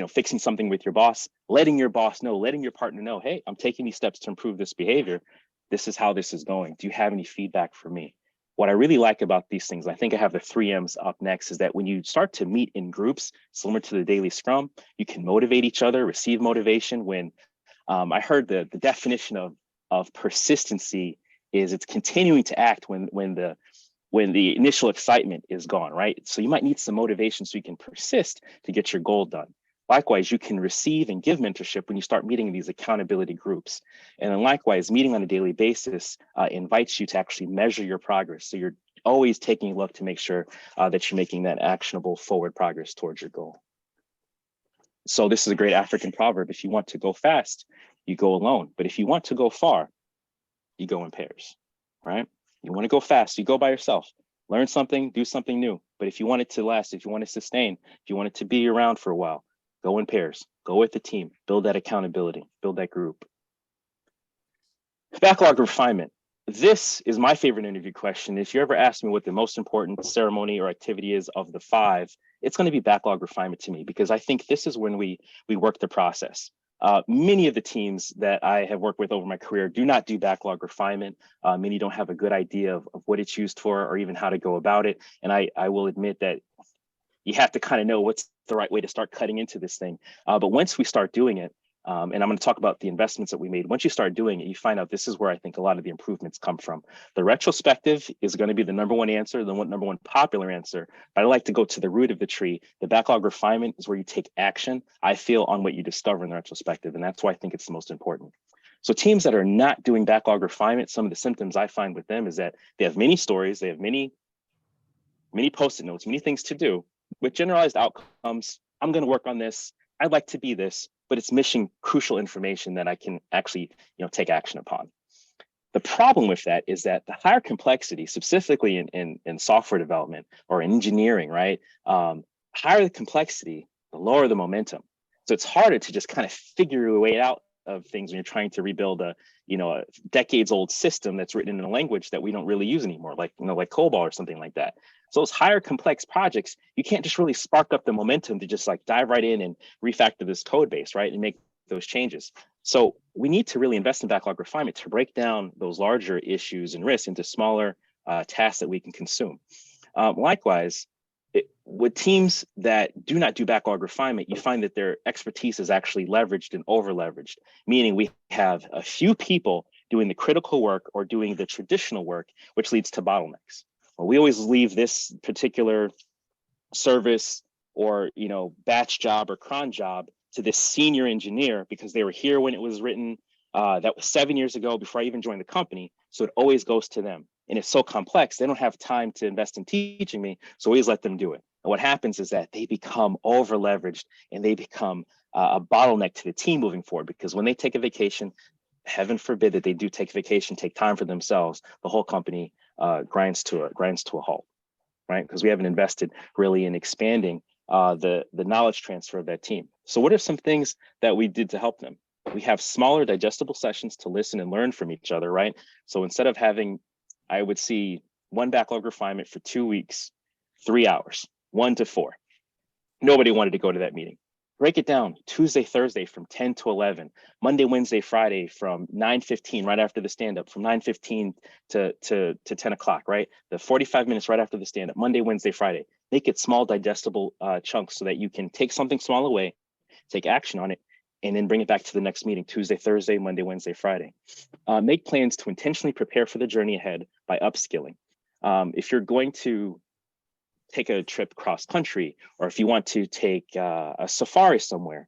fixing something with your boss, letting your boss know, letting your partner know, hey, I'm taking these steps to improve this behavior. This is how this is going. Do you have any feedback for me? What I really like about these things, I think I have the 3 M's up next, is that when you start to meet in groups, similar to the daily scrum, you can motivate each other, receive motivation. When I heard the definition of persistency is it's continuing to act when the initial excitement is gone, right? So you might need some motivation so you can persist to get your goal done. Likewise, you can receive and give mentorship when you start meeting in these accountability groups. And then likewise, meeting on a daily basis invites you to actually measure your progress. So you're always taking a look to make sure that you're making that actionable forward progress towards your goal. So this is a great African proverb. If you want to go fast, you go alone. But if you want to go far, you go in pairs, right? You want to go fast, you go by yourself. Learn something, do something new. But if you want it to last, if you want to sustain, if you want it to be around for a while, go in pairs, go with the team, build that accountability, build that group. Backlog refinement. This is my favorite interview question. If you ever ask me what the most important ceremony or activity is of the 5, it's going to be backlog refinement to me, because I think this is when we work the process. Many of the teams that I have worked with over my career do not do backlog refinement. Many don't have a good idea of what it's used for or even how to go about it. And I will admit that you have to kind of know what's the right way to start cutting into this thing. But once we start doing it, and I'm going to talk about the investments that we made. Once you start doing it, you find out this is where I think a lot of the improvements come from. The retrospective is going to be the #1 answer, the #1 popular answer. But I like to go to the root of the tree. The backlog refinement is where you take action, I feel, on what you discover in the retrospective. And that's why I think it's the most important. So teams that are not doing backlog refinement, some of the symptoms I find with them is that they have many stories, they have many Post-it notes, many things to do with generalized outcomes. I'm going to work on this. I'd like to be this, but it's missing crucial information that I can actually, take action upon. The problem with that is that the higher complexity, specifically in software development or in engineering, right? Higher the complexity, the lower the momentum. So it's harder to just kind of figure your way out of things when you're trying to rebuild a decades old system that's written in a language that we don't really use anymore, like COBOL or something like that. So those higher complex projects, you can't just really spark up the momentum to just like dive right in and refactor this code base, right? And make those changes. So we need to really invest in backlog refinement to break down those larger issues and risks into smaller tasks that we can consume. Likewise, with teams that do not do backlog refinement, you find that their expertise is actually leveraged and over leveraged, meaning we have a few people doing the critical work or doing the traditional work, which leads to bottlenecks. Well, we always leave this particular service or batch job or cron job to this senior engineer because they were here when it was written. That was 7 years ago before I even joined the company. So it always goes to them. And it's so complex, they don't have time to invest in teaching me. So always let them do it. And what happens is that they become over leveraged and they become a bottleneck to the team moving forward, because when they take a vacation, heaven forbid that they do take a vacation, take time for themselves, the whole company grinds to a halt, right? Because we haven't invested really in expanding the knowledge transfer of that team. So what are some things that we did to help them? We have smaller digestible sessions to listen and learn from each other, right? So instead of having, I would see one backlog refinement for 2 weeks, 3 hours, 1 to 4. Nobody wanted to go to that meeting. Break it down Tuesday, Thursday from 10 to 11, Monday, Wednesday, Friday from 9:15, right after the stand-up, from 9:15 to 10 o'clock, right? The 45 minutes right after the stand-up, Monday, Wednesday, Friday. Make it small digestible chunks so that you can take something small away, take action on it, and then bring it back to the next meeting, Tuesday, Thursday, Monday, Wednesday, Friday. Make plans to intentionally prepare for the journey ahead by upskilling. If you're going to take a trip cross country, or if you want to take a safari somewhere,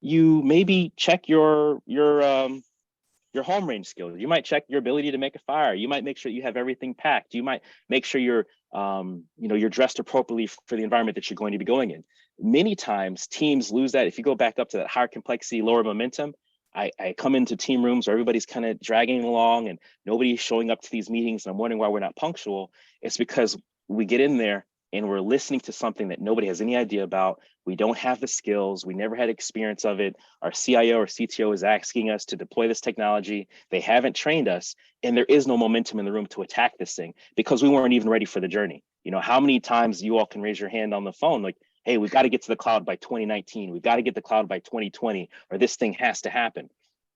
you maybe check your home range skills. You might check your ability to make a fire. You might make sure you have everything packed. You might make sure you're dressed appropriately for the environment that you're going to be going in. Many times teams lose that. If you go back up to that higher complexity, lower momentum, I come into team rooms where everybody's kind of dragging along and nobody's showing up to these meetings, and I'm wondering why we're not punctual. It's because we get in there and we're listening to something that nobody has any idea about. We don't have the skills. We never had experience of it. Our CIO or CTO is asking us to deploy this technology. They haven't trained us, and there is no momentum in the room to attack this thing because we weren't even ready for the journey. How many times you all can raise your hand on the phone, like, hey, we've got to get to the cloud by 2019. We've got to get the cloud by 2020, or this thing has to happen.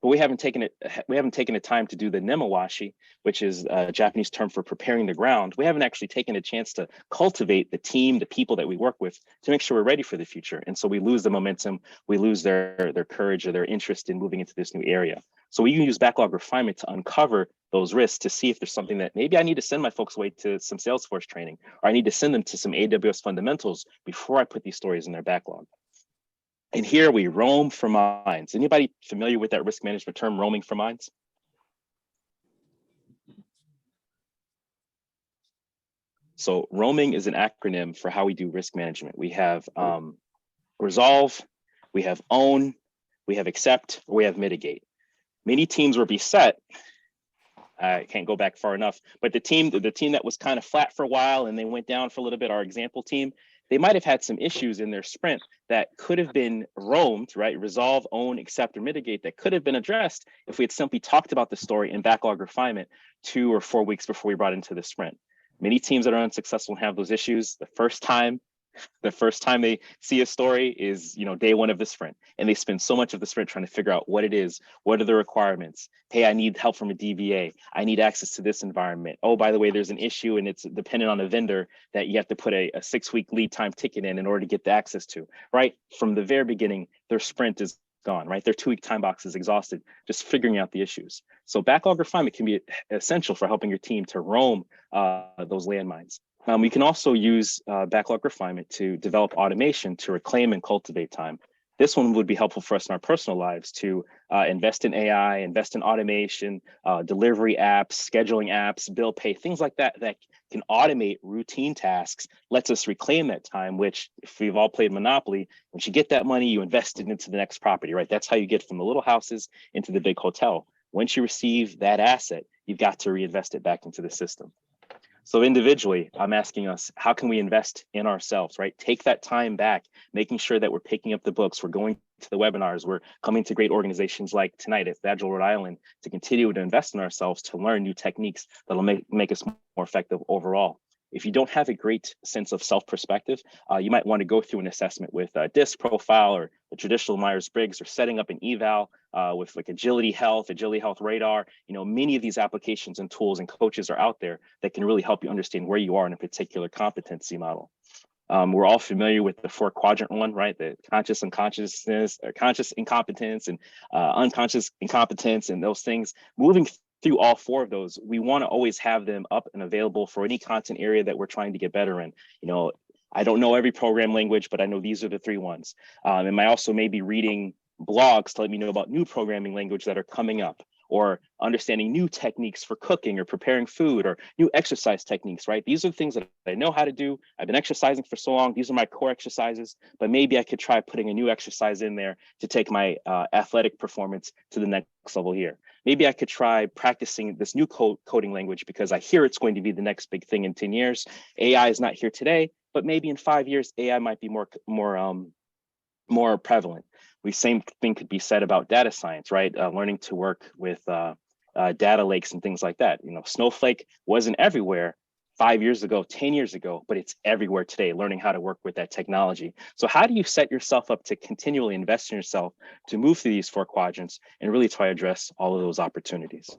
but we haven't taken the time to do the nemawashi, which is a Japanese term for preparing the ground. We haven't actually taken a chance to cultivate the team, the people that we work with, to make sure we're ready for the future. And so we lose the momentum, we lose their courage or their interest in moving into this new area. So we can use backlog refinement to uncover those risks, to see if there's something that maybe I need to send my folks away to some Salesforce training, or I need to send them to some AWS fundamentals before I put these stories in their backlog. And here we roam for mines. Anybody familiar with that risk management term, roaming for mines? So roaming is an acronym for how we do risk management. We have resolve, we have own, we have accept, or we have mitigate. Many teams were beset. I can't go back far enough, but the team that was kind of flat for a while and they went down for a little bit, our example team, they might have had some issues in their sprint that could have been roamed, right? Resolve, own, accept, or mitigate, that could have been addressed if we had simply talked about the story in backlog refinement 2 or 4 weeks before we brought into the sprint. Many teams that are unsuccessful and have those issues, the first time they see a story is, day one of the sprint, and they spend so much of the sprint trying to figure out what it is, what are the requirements. Hey, I need help from a DBA. I need access to this environment. Oh, by the way, there's an issue and it's dependent on a vendor that you have to put a 6-week lead time ticket in order to get the access to, right? From the very beginning, their sprint is gone, right? Their 2-week time box is exhausted, just figuring out the issues. So backlog refinement can be essential for helping your team to roam those landmines. We can also use backlog refinement to develop automation to reclaim and cultivate time. This one would be helpful for us in our personal lives to invest in AI, invest in automation, delivery apps, scheduling apps, bill pay, things like that, that can automate routine tasks, lets us reclaim that time, which if we've all played Monopoly, once you get that money, you invest it into the next property, right? That's how you get from the little houses into the big hotel. Once you receive that asset, you've got to reinvest it back into the system. So individually, I'm asking us, how can we invest in ourselves, right? Take that time back, making sure that we're picking up the books, we're going to the webinars, we're coming to great organizations like tonight at Agile Rhode Island to continue to invest in ourselves, to learn new techniques that'll make us more effective overall. If you don't have a great sense of self-perspective, you might want to go through an assessment with a DISC profile or the traditional Myers-Briggs, or setting up an eval with like Agility Health Radar. Many of these applications and tools and coaches are out there that can really help you understand where you are in a particular competency model. We're all familiar with the 4-quadrant one, right? The conscious unconsciousness, or conscious incompetence, and unconscious incompetence, and those things. Moving through all 4 of those, we want to always have them up and available for any content area that we're trying to get better in. I don't know every program language, but I know these are the 3 ones. And I also may be reading blogs to let me know about new programming language that are coming up, or understanding new techniques for cooking or preparing food, or new exercise techniques, right? These are the things that I know how to do. I've been exercising for so long. These are my core exercises, but maybe I could try putting a new exercise in there to take my athletic performance to the next level here. Maybe I could try practicing this new coding language because I hear it's going to be the next big thing in 10 years. AI is not here today, but maybe in 5 years, AI might be more prevalent. The same thing could be said about data science, right? Learning to work with data lakes and things like that. Snowflake wasn't everywhere 5 years ago, 10 years ago, but it's everywhere today, learning how to work with that technology. So how do you set yourself up to continually invest in yourself to move through these 4 quadrants and really try to address all of those opportunities?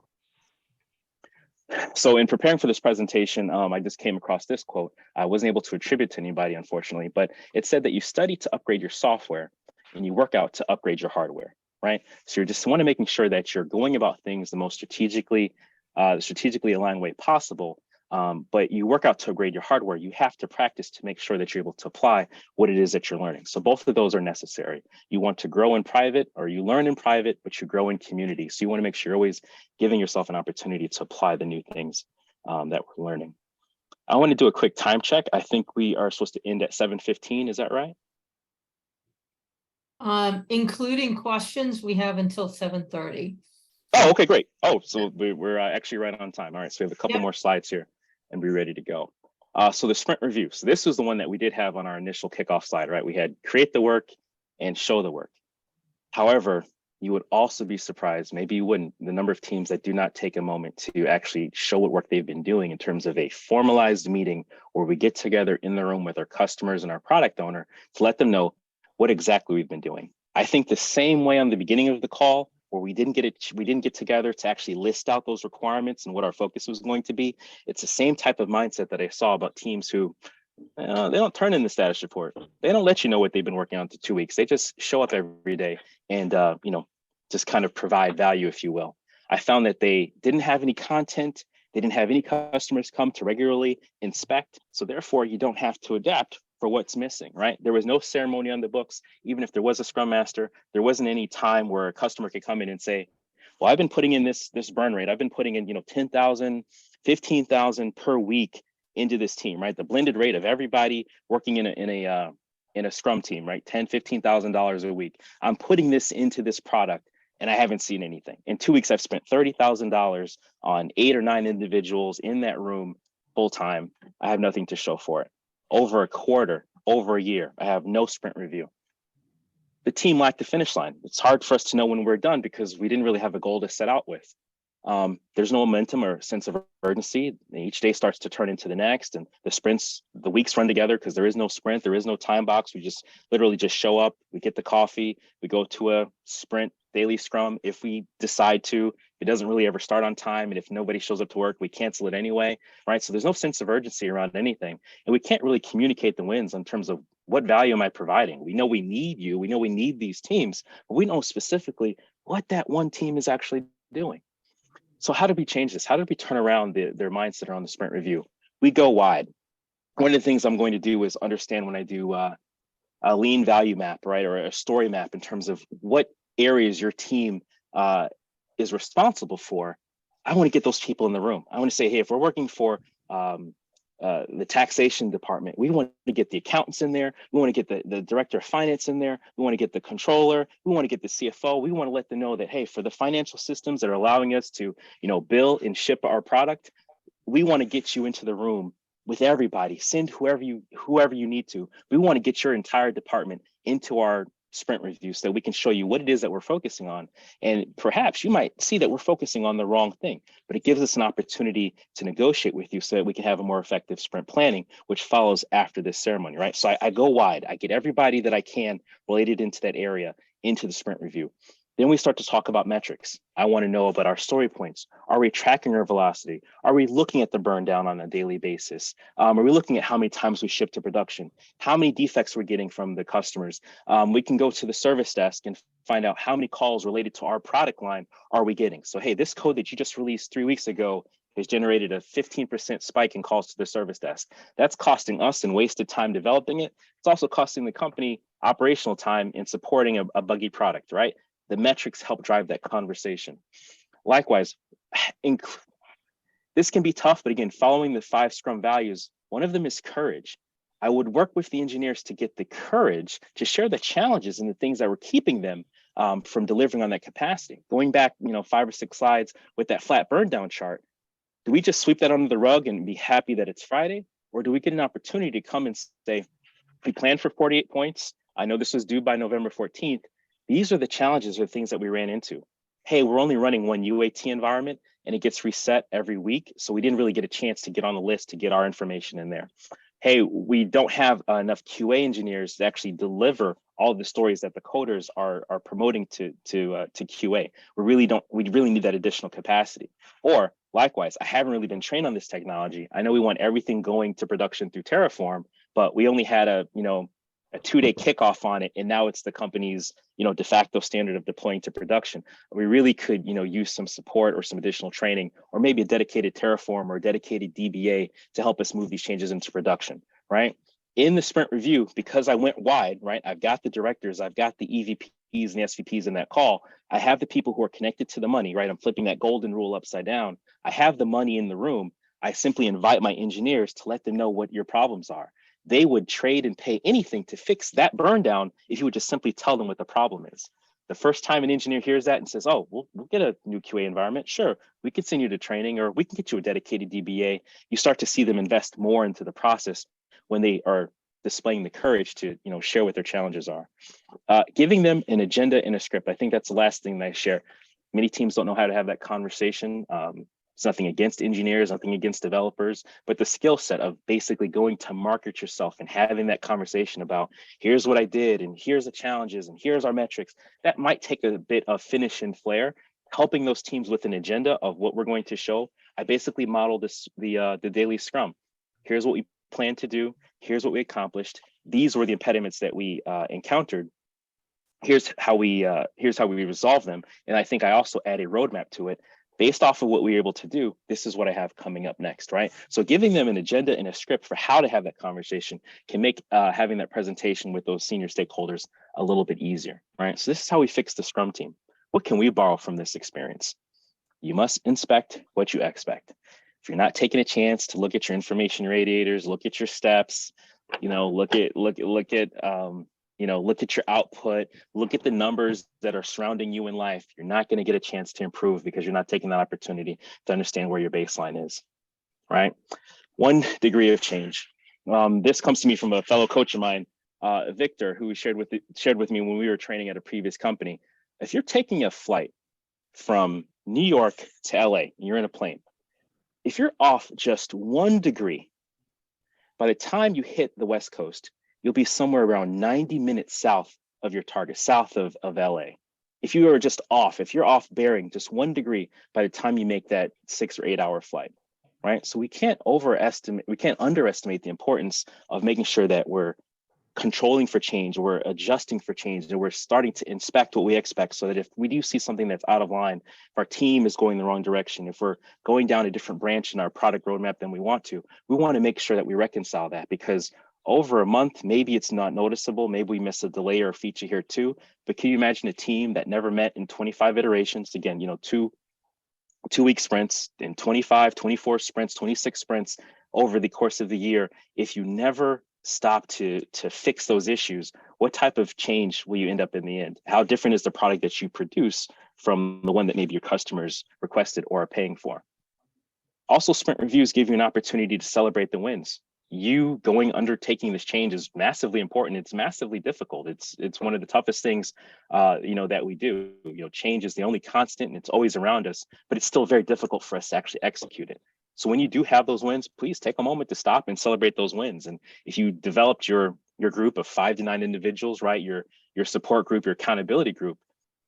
So in preparing for this presentation, I just came across this quote. I wasn't able to attribute to anybody, unfortunately, but it said that you study to upgrade your software and you work out to upgrade your hardware, right? So you just want to making sure that you're going about things the most strategically aligned way possible. But you work out to upgrade your hardware. You have to practice to make sure that you're able to apply what it is that you're learning. So both of those are necessary. You want to grow in private, or you learn in private, but you grow in community. So you want to make sure you're always giving yourself an opportunity to apply the new things that we're learning. I want to do a quick time check. I think we are supposed to end at 7:15. Is that right? Including questions, we have until 7:30. Oh, okay, great. Oh, so we're actually right on time. All right, so we have a couple Yep. more slides here and be ready to go. So the sprint review. So this was the one that we did have on our initial kickoff slide, right? We had create the work and show the work. However, you would also be surprised, maybe you wouldn't, the number of teams that do not take a moment to actually show what work they've been doing in terms of a formalized meeting where we get together in the room with our customers and our product owner to let them know what exactly we've been doing. I think the same way on the beginning of the call, where we didn't get together to actually list out those requirements and what our focus was going to be. It's the same type of mindset that I saw about teams who they don't turn in the status report. They don't let you know what they've been working on for 2 weeks. They just show up every day and just kind of provide value, if you will. I found that they didn't have any content. They didn't have any customers come to regularly inspect. So therefore, you don't have to adapt for what's missing, right? There was no ceremony on the books. Even if there was a Scrum Master, there wasn't any time where a customer could come in and say, well, I've been putting in this burn rate. I've been putting in 10,000, 15,000 per week into this team, right? The blended rate of everybody working in a Scrum team, right? $10,000, $15,000 a week. I'm putting this into this product and I haven't seen anything. In 2 weeks, I've spent $30,000 on 8 or 9 individuals in that room full time. I have nothing to show for it. Over a quarter, over a year, I have no sprint review. The team lacked the finish line. It's hard for us to know when we're done because we didn't really have a goal to set out with. There's no momentum or sense of urgency. Each day starts to turn into the next, and the weeks run together because there is no sprint, there is no time box. We just literally just show up, we get the coffee, we go to a sprint daily scrum. If we decide to, it doesn't really ever start on time. And if nobody shows up to work, we cancel it anyway, right? So there's no sense of urgency around anything. And we can't really communicate the wins in terms of what value am I providing? We know we need you, we know we need these teams, but we know specifically what that one team is actually doing. So how do we change this? How do we turn around their mindset around the sprint review? We go wide. One of the things I'm going to do is understand when I do a lean value map, right, or a story map in terms of what areas your team is responsible for. I want to get those people in the room. I want to say, hey, if we're working for the taxation department, we want to get the accountants in there. We want to get the director of finance in there. We want to get the controller. We want to get the CFO. We want to let them know that, hey, for the financial systems that are allowing us to, bill and ship our product, we want to get you into the room with everybody. Send whoever you need to. We want to get your entire department into our sprint review so that we can show you what it is that we're focusing on. And perhaps you might see that we're focusing on the wrong thing, but it gives us an opportunity to negotiate with you so that we can have a more effective sprint planning, which follows after this ceremony, right? So I go wide, I get everybody that I can related into that area into the sprint review. Then we start to talk about metrics. I want to know about our story points. Are we tracking our velocity? Are we looking at the burn down on a daily basis? Are we looking at how many times we ship to production? How many defects we're getting from the customers? We can go to the service desk and find out how many calls related to our product line are we getting. So, hey, this code that you just released 3 weeks ago has generated a 15% spike in calls to the service desk. That's costing us and wasted time developing it. It's also costing the company operational time in supporting a buggy product, right? The metrics help drive that conversation. Likewise, this can be tough, but again, following the 5 Scrum values, one of them is courage. I would work with the engineers to get the courage to share the challenges and the things that were keeping them from delivering on that capacity. Going back, 5 or 6 slides with that flat burn down chart, do we just sweep that under the rug and be happy that it's Friday? Or do we get an opportunity to come and say, we planned for 48 points. I know this was due by November 14th. These are the challenges or things that we ran into. Hey, we're only running one UAT environment and it gets reset every week. So we didn't really get a chance to get on the list to get our information in there. Hey, we don't have enough QA engineers to actually deliver all of the stories that the coders are promoting to QA. We really need that additional capacity. Or likewise, I haven't really been trained on this technology. I know we want everything going to production through Terraform, but we only had a 2-day kickoff on it, and now it's the company's de facto standard of deploying to production. We really could use some support or some additional training, or maybe a dedicated Terraform or a dedicated DBA to help us move these changes into production, right? In the sprint review, because I went wide, right? I've got the directors, I've got the EVPs and the SVPs in that call. I have the people who are connected to the money, right? I'm flipping that golden rule upside down. I have the money in the room. I simply invite my engineers to let them know what your problems are. They would trade and pay anything to fix that burn down if you would just simply tell them what the problem is. The first time an engineer hears that and says, oh, we'll get a new QA environment. Sure, we can send you to training, or we can get you a dedicated DBA. You start to see them invest more into the process when they are displaying the courage to share what their challenges are. Giving them an agenda and a script. I think that's the last thing that I share. Many teams don't know how to have that conversation. It's nothing against engineers, nothing against developers, but the skill set of basically going to market yourself and having that conversation about here's what I did and here's the challenges and here's our metrics, that might take a bit of finish and flair, helping those teams with an agenda of what we're going to show. I basically modeled the daily scrum. Here's what we plan to do. Here's what we accomplished. These were the impediments that we encountered. Here's how we resolve them. And I think I also add a roadmap to it. Based off of what we were able to do, this is what I have coming up next, right? So giving them an agenda and a script for how to have that conversation can make having that presentation with those senior stakeholders a little bit easier, right? So this is how we fix the Scrum team. What can we borrow from this experience? You must inspect what you expect. If you're not taking a chance to look at your information radiators, look at your steps, look at your output, look at the numbers that are surrounding you in life, you're not going to get a chance to improve because you're not taking that opportunity to understand where your baseline is, right? 1 degree of change. This comes to me from a fellow coach of mine, Victor, who shared with me when we were training at a previous company. If you're taking a flight from New York to LA, and you're in a plane, if you're off just 1 degree, by the time you hit the West Coast, you'll be somewhere around 90 minutes south of your target, south of LA. If you are just off, if you're off bearing just 1 degree by the time you make that 6 or 8 hour flight, right? So we can't underestimate the importance of making sure that we're controlling for change, we're adjusting for change, and we're starting to inspect what we expect so that if we do see something that's out of line, if our team is going the wrong direction, if we're going down a different branch in our product roadmap than we want to make sure that we reconcile that, because over a month, maybe it's not noticeable, maybe we miss a delay or a feature here too, but can you imagine a team that never met in 25 iterations, again, 2-week sprints and 25, 24 sprints, 26 sprints over the course of the year? If you never stop to fix those issues, what type of change will you end up in the end? How different is the product that you produce from the one that maybe your customers requested or are paying for? Also, sprint reviews give you an opportunity to celebrate the wins. You undertaking this change is massively important. It's massively difficult. It's one of the toughest things, that we do. Change is the only constant and it's always around us, but it's still very difficult for us to actually execute it. So when you do have those wins, please take a moment to stop and celebrate those wins. And if you developed your group of 5 to 9 individuals, right, your support group, your accountability group,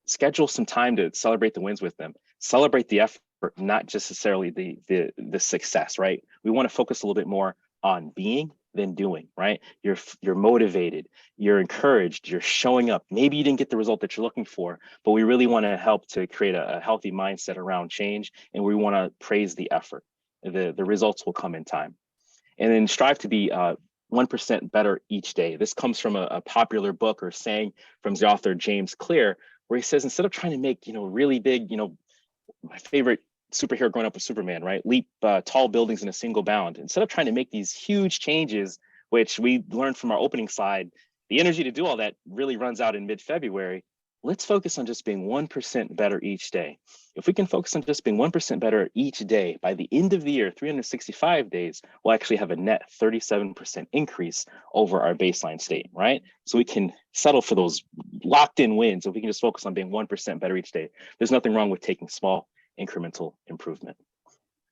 schedule some time to celebrate the wins with them. Celebrate the effort, not just necessarily the success, right? We want to focus a little bit more on being than doing, right? You're motivated, you're encouraged, you're showing up. Maybe you didn't get the result that you're looking for, but we really want to help to create a healthy mindset around change, and we want to praise the effort. The results will come in time. And then strive to be 1% better each day. This comes from a popular book or saying from the author James Clear, where he says, instead of trying to make really big, my favorite superhero growing up was Superman, right? Leap tall buildings in a single bound. Instead of trying to make these huge changes, which we learned from our opening slide, the energy to do all that really runs out in mid-February. Let's focus on just being 1% better each day. If we can focus on just being 1% better each day, by the end of the year, 365 days, we'll actually have a net 37% increase over our baseline state, right? So we can settle for those locked in wins. If we can just focus on being 1% better each day, there's nothing wrong with taking small incremental improvement.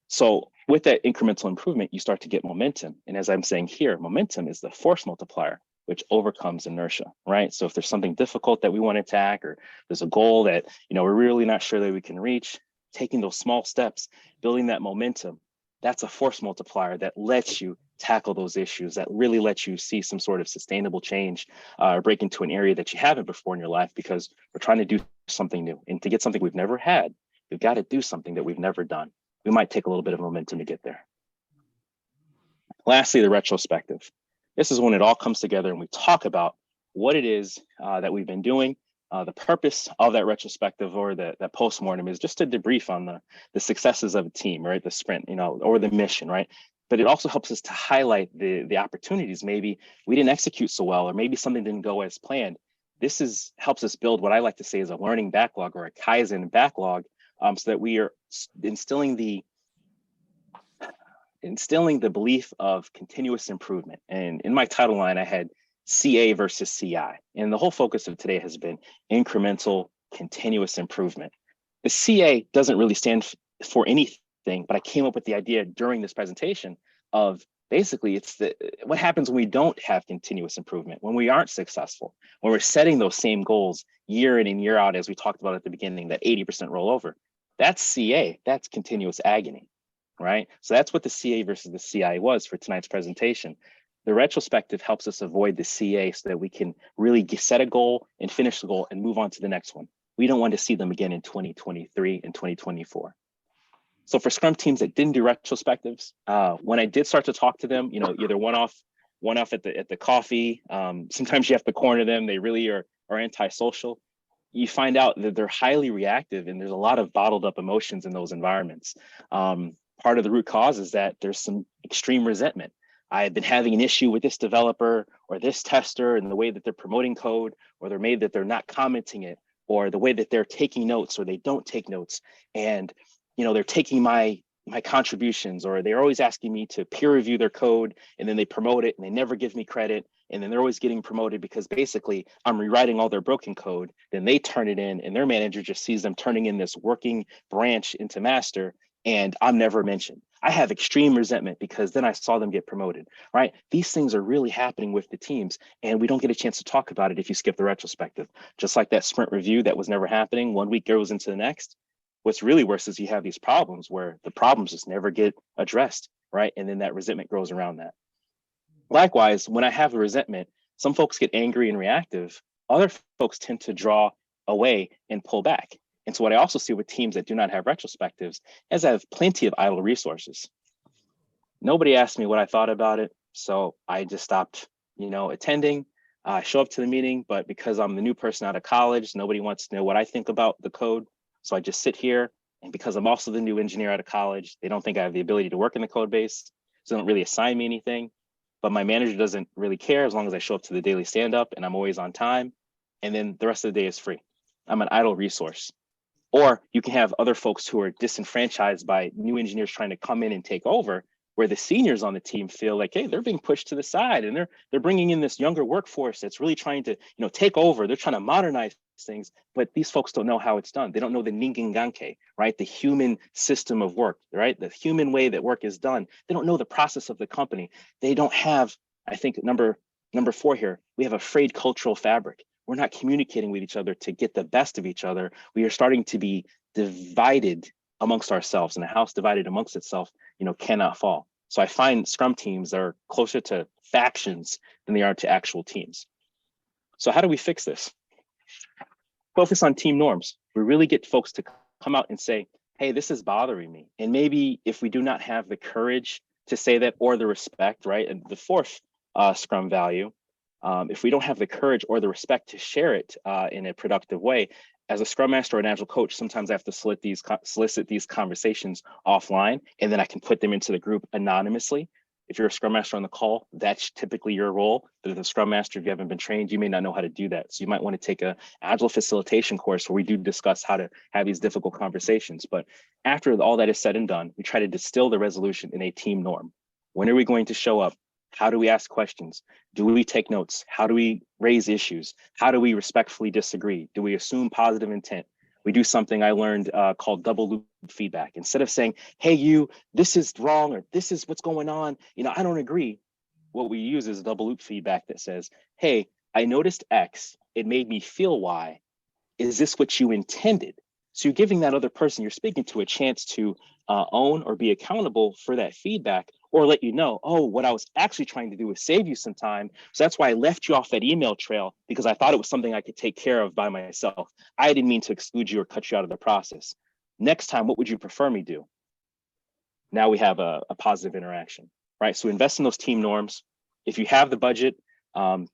So with that incremental improvement, you start to get momentum. And as I'm saying here, momentum is the force multiplier, which overcomes inertia, right? So if there's something difficult that we want to attack, or there's a goal that we're really not sure that we can reach, taking those small steps, building that momentum, that's a force multiplier that lets you tackle those issues, that really lets you see some sort of sustainable change, or break into an area that you haven't before in your life, because we're trying to do something new. And to get something we've never had, we've got to do something that we've never done. We might take a little bit of momentum to get there. Lastly, the retrospective. This is when it all comes together and we talk about what it is that we've been doing. The purpose of that retrospective or that postmortem is just to debrief on the successes of a team, right? The sprint, or the mission, right? But it also helps us to highlight the opportunities. Maybe we didn't execute so well, or maybe something didn't go as planned. This helps us build what I like to say is a learning backlog, or a Kaizen backlog, so that we are instilling the belief of continuous improvement. And in my title line, I had CA versus CI. And the whole focus of today has been incremental continuous improvement. The CA doesn't really stand for anything thing, but I came up with the idea during this presentation of basically what happens when we don't have continuous improvement, when we aren't successful, when we're setting those same goals year in and year out, as we talked about at the beginning, that 80% rollover. That's CA, that's continuous agony, right? So that's what the CA versus the CI was for tonight's presentation. The retrospective helps us avoid the CA so that we can really set a goal and finish the goal and move on to the next one. We don't want to see them again in 2023 and 2024. So for Scrum teams that didn't do retrospectives, when I did start to talk to them, either one off at the coffee, sometimes you have to corner them. They really are antisocial. You find out that they're highly reactive and there's a lot of bottled up emotions in those environments. Part of the root cause is that there's some extreme resentment. I've been having an issue with this developer or this tester and the way that they're promoting code, or that they're not commenting it, or the way that they're taking notes or they don't take notes. And they're taking my contributions, or they're always asking me to peer review their code, and then they promote it and they never give me credit. And then they're always getting promoted because basically I'm rewriting all their broken code. Then they turn it in and their manager just sees them turning in this working branch into master, and I'm never mentioned. I have extreme resentment because then I saw them get promoted, right? These things are really happening with the teams, and we don't get a chance to talk about it if you skip the retrospective. Just like that sprint review that was never happening, 1 week goes into the next. What's really worse is you have these problems where the problems just never get addressed, right? And then that resentment grows around that. Likewise, when I have a resentment, some folks get angry and reactive. Other folks tend to draw away and pull back. And so what I also see with teams that do not have retrospectives is I have plenty of idle resources. Nobody asked me what I thought about it, so I just stopped, attending. I show up to the meeting, but because I'm the new person out of college, nobody wants to know what I think about the code. So I just sit here, and because I'm also the new engineer out of college, they don't think I have the ability to work in the code base, so they don't really assign me anything. But my manager doesn't really care as long as I show up to the daily stand-up and I'm always on time. And then the rest of the day is free. I'm an idle resource. Or you can have other folks who are disenfranchised by new engineers trying to come in and take over, where the seniors on the team feel like, hey, they're being pushed to the side, and they're bringing in this younger workforce that's really trying to, take over. They're trying to modernize things, but these folks don't know how it's done. They don't know the Ninginganke, right? The human system of work, right? The human way that work is done. They don't know the process of the company. They don't have, I think, number 4 here, we have a frayed cultural fabric. We're not communicating with each other to get the best of each other. We are starting to be divided amongst ourselves, and a house divided amongst itself, cannot fall. So I find Scrum teams are closer to factions than they are to actual teams. So how do we fix this? Focus on team norms. We really get folks to come out and say, hey, this is bothering me. And maybe if we do not have the courage to say that, or the respect, right? And the 4th Scrum value, if we don't have the courage or the respect to share it in a productive way, as a Scrum Master or an Agile coach, sometimes I have to solicit these conversations offline, and then I can put them into the group anonymously. If you're a Scrum Master on the call, that's typically your role. But as a Scrum Master, if you haven't been trained, you may not know how to do that. So you might want to take an Agile facilitation course where we do discuss how to have these difficult conversations. But after all that is said and done, we try to distill the resolution in a team norm. When are we going to show up? How do we ask questions? Do we take notes? How do we raise issues? How do we respectfully disagree? Do we assume positive intent? We do something I learned called double loop feedback. Instead of saying, hey, this is wrong, or this is what's going on, I don't agree. What we use is double loop feedback that says, hey, I noticed X, it made me feel Y. Is this what you intended? So you're giving that other person you're speaking to a chance to own or be accountable for that feedback, or let you know, oh, what I was actually trying to do is save you some time. So that's why I left you off that email trail, because I thought it was something I could take care of by myself. I didn't mean to exclude you or cut you out of the process. Next time, what would you prefer me do? Now we have a positive interaction, right? So invest in those team norms. If you have the budget,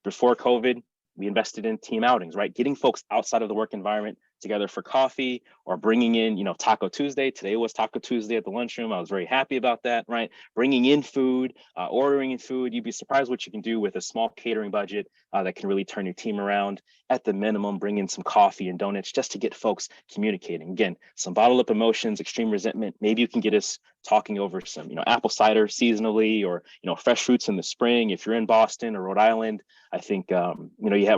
before COVID, we invested in team outings, right? Getting folks outside of the work environment together for coffee, or bringing in, Taco Tuesday. Today was Taco Tuesday at the lunchroom. I was very happy about that, right? Bringing in food, ordering in food. You'd be surprised what you can do with a small catering budget that can really turn your team around. At the minimum, bring in some coffee and donuts just to get folks communicating. Again, some bottled up emotions, extreme resentment. Maybe you can get us talking over some, apple cider seasonally, or, fresh fruits in the spring. If you're in Boston or Rhode Island, I think, I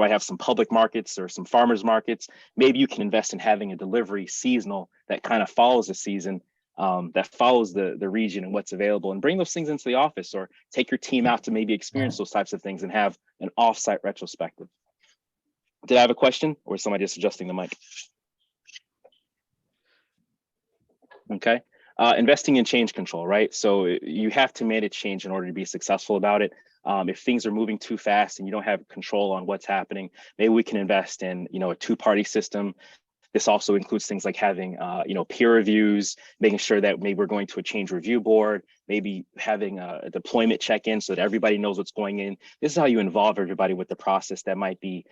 have some public markets or some farmers markets. Maybe you can invest in having a delivery seasonal that kind of follows the season. that follows the region and what's available, and bring those things into the office, or take your team out to maybe experience those types of things and have an offsite retrospective. Did I have a question, or is somebody just adjusting the mic? Okay. Investing in change control, right? So you have to manage change in order to be successful about it. If things are moving too fast and you don't have control on what's happening, maybe we can invest in, a two-party system. This also includes things like having, peer reviews, making sure that maybe we're going to a change review board, maybe having a deployment check-in so that everybody knows what's going in. This is how you involve everybody with the process that might be,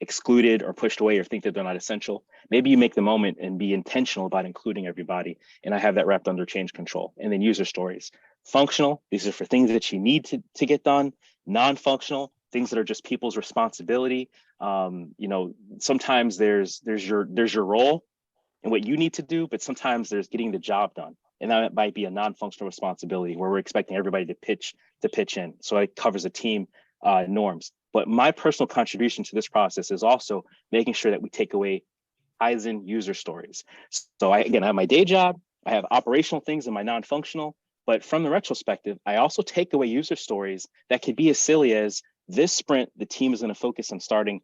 excluded or pushed away or think that they're not essential. Maybe you make the moment and be intentional about including everybody. And I have that wrapped under change control. And then user stories. Functional, these are for things that you need to get done. Non-functional, things that are just people's responsibility. Sometimes there's your role and what you need to do, but sometimes there's getting the job done. And that might be a non-functional responsibility where we're expecting everybody to pitch in. So it covers a team norms. But my personal contribution to this process is also making sure that we take away Kaizen user stories. So I have my day job, I have operational things in my non-functional, but from the retrospective, I also take away user stories that could be as silly as this sprint, the team is going to focus on starting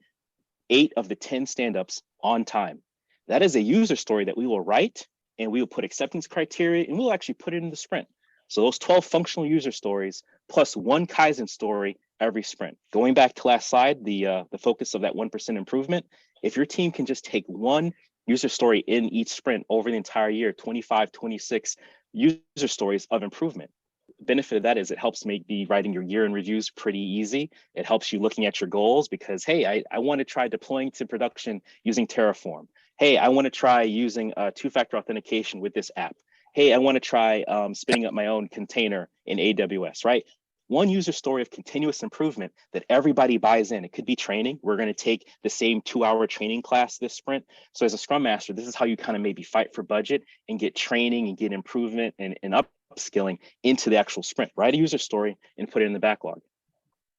8 of the 10 stand-ups on time. That is a user story that we will write, and we will put acceptance criteria, and we'll actually put it in the sprint. So those 12 functional user stories plus 1 Kaizen story every sprint. Going back to last slide, the focus of that 1% improvement, if your team can just take 1 user story in each sprint over the entire year, 25, 26 user stories of improvement. The benefit of that is it helps make the writing your year in reviews pretty easy. It helps you looking at your goals because, hey, I want to try deploying to production using Terraform. Hey, I want to try using two-factor authentication with this app. Hey, I want to try spinning up my own container in AWS, right? 1 user story of continuous improvement that everybody buys in. It could be training. We're going to take the same 2-hour training class this sprint. So as a Scrum Master, this is how you kind of maybe fight for budget and get training and get improvement and upskilling into the actual sprint. Write a user story and put it in the backlog.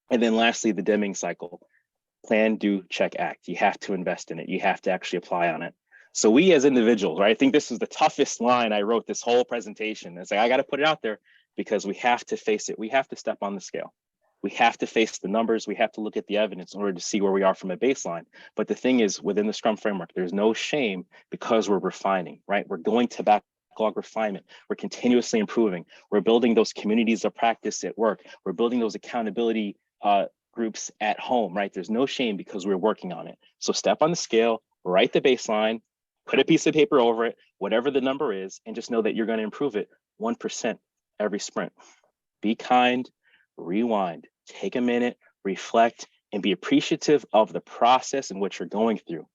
And then lastly, the Deming cycle. Plan, do, check, act. You have to invest in it. You have to actually apply on it. So we as individuals, right? I think this was the toughest line I wrote this whole presentation. It's like, I got to put it out there because we have to face it. We have to step on the scale. We have to face the numbers. We have to look at the evidence in order to see where we are from a baseline. But the thing is, within the Scrum framework, there's no shame because we're refining, right? We're going to backlog refinement. We're continuously improving. We're building those communities of practice at work. We're building those accountability groups at home, right? There's no shame because we're working on it. So step on the scale, write the baseline, put a piece of paper over it, whatever the number is, and just know that you're going to improve it 1% every sprint. Be kind, rewind, take a minute, reflect, and be appreciative of the process in which you're going through.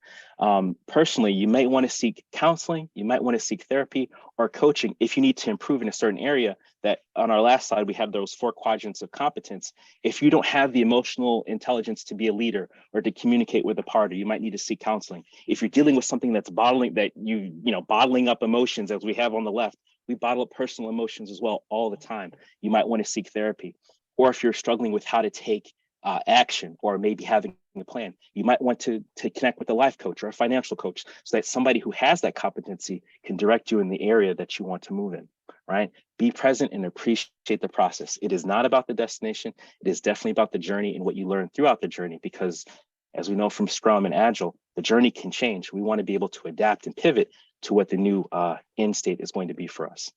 Personally, you might want to seek counseling, you might want to seek therapy or coaching if you need to improve in a certain area. That on our last slide, we have those 4 quadrants of competence. If you don't have the emotional intelligence to be a leader or to communicate with a partner, you might need to seek counseling. If you're dealing with something that's bottling up emotions, as we have on the left, we bottle up personal emotions as well all the time. You might want to seek therapy. Or if you're struggling with how to take action or maybe having a plan, you might want to connect with a life coach or a financial coach so that somebody who has that competency can direct you in the area that you want to move in, right? Be present and appreciate the process. It is not about the destination. It is definitely about the journey and what you learn throughout the journey, because as we know from Scrum and Agile, the journey can change. We want to be able to adapt and pivot to what the new end state is going to be for us.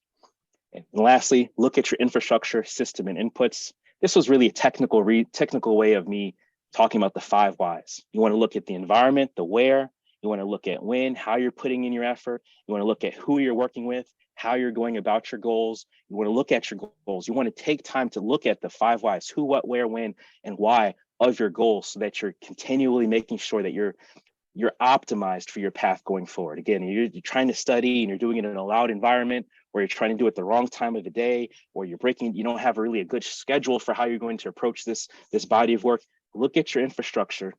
And lastly, look at your infrastructure, system, and inputs. This was really a technical way of me talking about the 5 whys. You want to look at the environment, the where. You want to look at when, how you're putting in your effort. You want to look at who you're working with, how you're going about your goals. You want to look at your goals. You want to take time to look at the 5 whys, who, what, where, when, and why of your goals so that you're continually making sure that you're optimized for your path going forward. Again, you're trying to study and you're doing it in a loud environment, or you're trying to do it the wrong time of the day, or you don't have really a good schedule for how you're going to approach this body of work. Look at your infrastructure,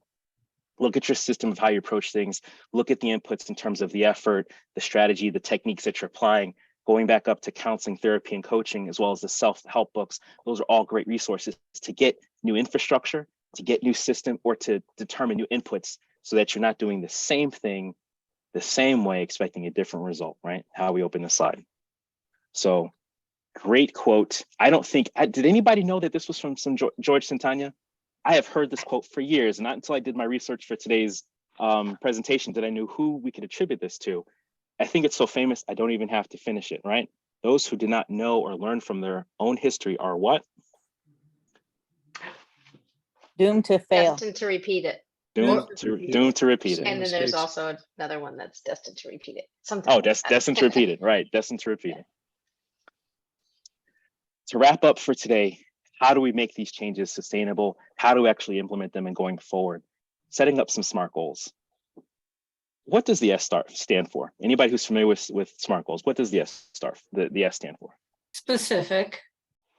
look at your system of how you approach things, look at the inputs in terms of the effort, the strategy, the techniques that you're applying, going back up to counseling, therapy, and coaching, as well as the self-help books. Those are all great resources to get new infrastructure, to get new system, or to determine new inputs so that you're not doing the same thing the same way, expecting a different result, right? How we open the slide. So great quote. I don't think, did anybody know that this was from some George Santana? I have heard this quote for years, and not until I did my research for today's presentation did I know who we could attribute this to. I think it's so famous, I don't even have to finish it, right? Those who did not know or learn from their own history are what? Doomed to fail. Destined to repeat it. Doomed to repeat it. And then there's Mistakes. also another one that's destined to repeat it. Something. Oh, like that. destined to repeat it, right? Destined to repeat it. To wrap up for today, how do we make these changes sustainable? How do we actually implement them and going forward? Setting up some SMART goals. What does the S stand for? Anybody who's familiar with SMART goals, what does the S stand for? Specific.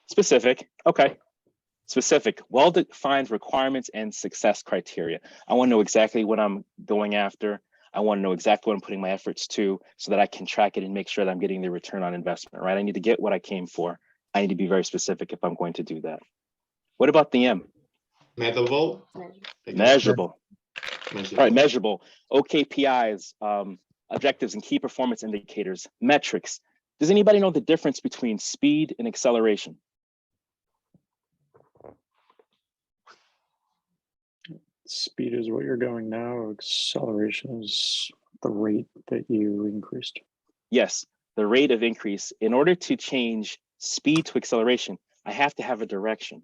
Specific, okay. Specific, well-defined requirements and success criteria. I want to know exactly what I'm going after. I want to know exactly what I'm putting my efforts to so that I can track it and make sure that I'm getting the return on investment, right? I need to get what I came for. I need to be very specific if I'm going to do that. What about the M? Measurable. Measurable. All right, measurable. OKPIs, objectives and key performance indicators, metrics. Does anybody know the difference between speed and acceleration? Speed is what you're going now. Acceleration is the rate that you increased. Yes, the rate of increase. In order to change speed to acceleration, I have to have a direction.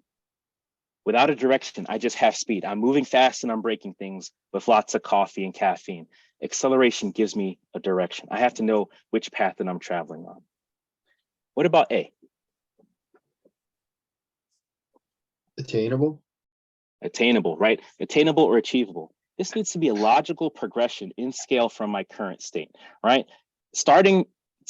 Without a direction, I just have speed. I'm moving fast and I'm breaking things with lots of coffee and caffeine. Acceleration gives me a direction. I have to know which path that I'm traveling on. What about A? Attainable. Attainable, right? Attainable or achievable. This needs to be a logical progression in scale from my current state, right? Setting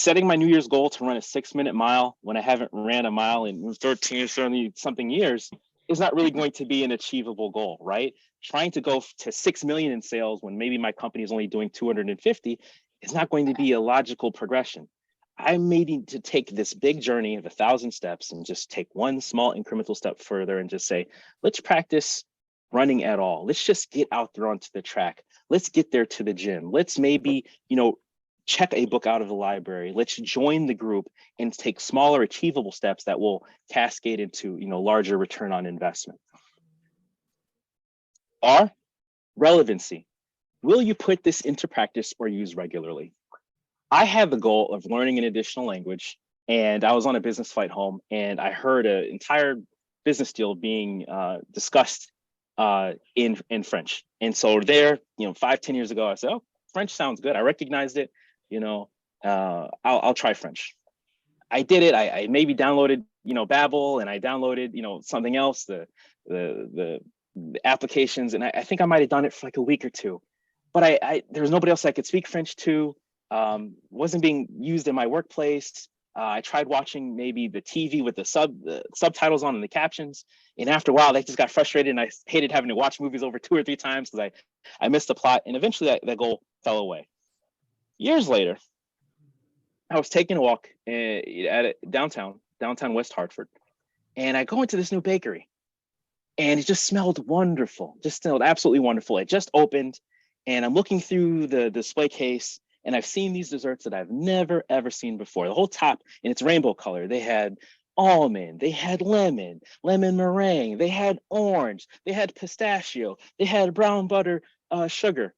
my New Year's goal to run a 6-minute mile when I haven't ran a mile in 13 or something years is not really going to be an achievable goal, right? Trying to go to 6 million in sales when maybe my company is only doing 250 is not going to be a logical progression. I may need to take this big journey of 1,000 steps and just take one small incremental step further and just say, let's practice running at all. Let's just get out there onto the track. Let's get there to the gym. Let's maybe, check a book out of the library. Let's join the group and take smaller achievable steps that will cascade into, larger return on investment. R, relevancy. Will you put this into practice or use regularly? I had the goal of learning an additional language, and I was on a business flight home, and I heard an entire business deal being discussed in French. And so there, 5-10 years ago, I said, oh, French sounds good. I recognized it. I'll try French. I did it. I maybe downloaded, Babbel, and I downloaded, something else, the applications, and I think I might have done it for like a week or two. But there was nobody else I could speak French to. Wasn't being used in my workplace. I tried watching maybe the TV with the subtitles on and the captions. And after a while, I just got frustrated and I hated having to watch movies over 2 or 3 times because I missed the plot. And eventually that goal fell away. Years later, I was taking a walk at downtown West Hartford. And I go into this new bakery and it just smelled wonderful, just smelled absolutely wonderful. It just opened and I'm looking through the display case. And I've seen these desserts that I've never, ever seen before. The whole top, and it's rainbow color. They had almond, they had lemon meringue, they had orange, they had pistachio, they had brown butter sugar.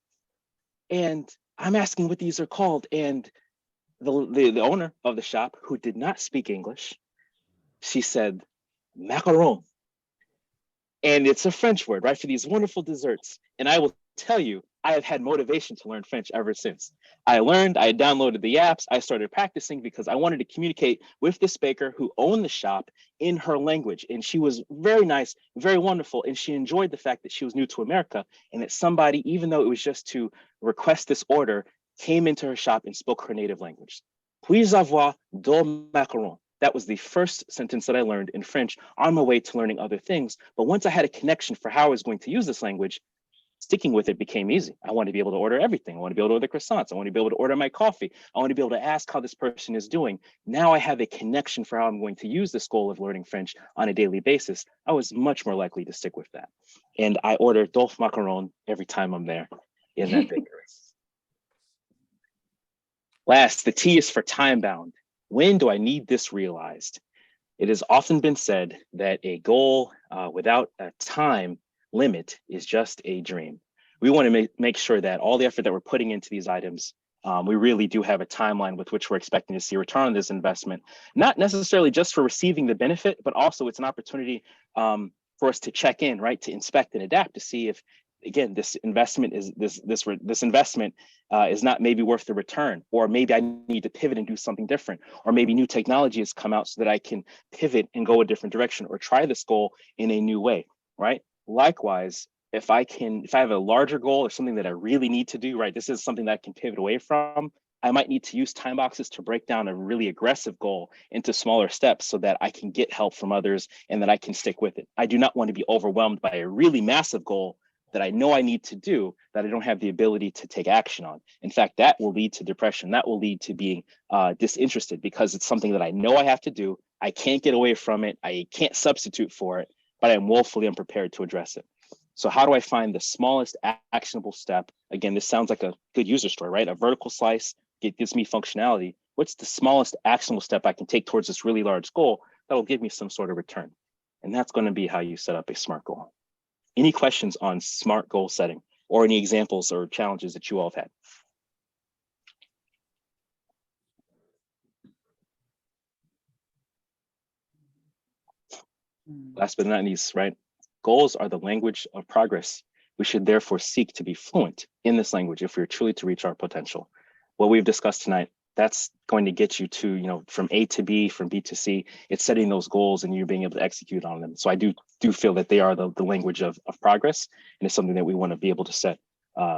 And I'm asking what these are called. And the owner of the shop, who did not speak English, she said, macaron. And it's a French word, right, for these wonderful desserts. And I will tell you, I have had motivation to learn French ever since. I downloaded the apps, I started practicing because I wanted to communicate with this baker who owned the shop in her language. And she was very nice, very wonderful. And she enjoyed the fact that she was new to America and that somebody, even though it was just to request this order, came into her shop and spoke her native language. Puis avoir deux macarons. That was the first sentence that I learned in French on my way to learning other things. But once I had a connection for how I was going to use this language, sticking with it became easy. I want to be able to order everything. I want to be able to order croissants. I want to be able to order my coffee. I want to be able to ask how this person is doing. Now I have a connection for how I'm going to use this goal of learning French on a daily basis. I was much more likely to stick with that. And I order Dolph Macaron every time I'm there in that bakery. Last, the T is for time bound. When do I need this realized? It has often been said that a goal without a time limit is just a dream. We want to make sure that all the effort that we're putting into these items, we really do have a timeline with which we're expecting to see a return on this investment, not necessarily just for receiving the benefit, but also it's an opportunity for us to check in, right, to inspect and adapt to see if, again, this investment is this investment is not maybe worth the return, or maybe I need to pivot and do something different, or maybe new technology has come out so that I can pivot and go a different direction or try this goal in a new way, right? Likewise, if I have a larger goal or something that I really need to do, right, this is something that I can pivot away from, I might need to use time boxes to break down a really aggressive goal into smaller steps so that I can get help from others and that I can stick with it. I do not want to be overwhelmed by a really massive goal that I know I need to do that I don't have the ability to take action on. In fact, that will lead to depression. That will lead to being disinterested because it's something that I know I have to do. I can't get away from it. I can't substitute for it, but I'm woefully unprepared to address it. So how do I find the smallest actionable step? Again, this sounds like a good user story, right? A vertical slice, it gives me functionality. What's the smallest actionable step I can take towards this really large goal that will give me some sort of return? And that's going to be how you set up a SMART goal. Any questions on SMART goal setting or any examples or challenges that you all have had? Last but not least, right? Goals are the language of progress. We should therefore seek to be fluent in this language if we're truly to reach our potential. What we've discussed tonight, that's going to get you to, from A to B, from B to C. It's setting those goals and you being able to execute on them. So I do feel that they are the language of progress, and it's something that we want to be able to set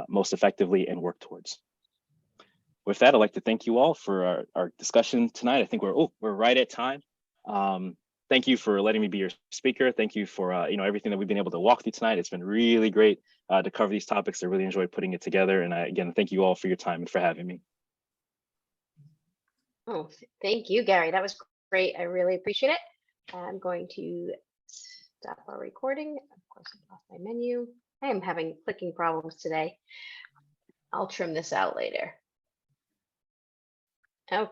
most effectively and work towards. With that, I'd like to thank you all for our discussion tonight. I think we're right at time. Thank you for letting me be your speaker. Thank you for everything that we've been able to walk through tonight. It's been really great to cover these topics. I really enjoyed putting it together. And again, thank you all for your time and for having me. Oh, thank you, Gary. That was great. I really appreciate it. I'm going to stop our recording. Of course, I lost my menu. I am having clicking problems today. I'll trim this out later. Oh,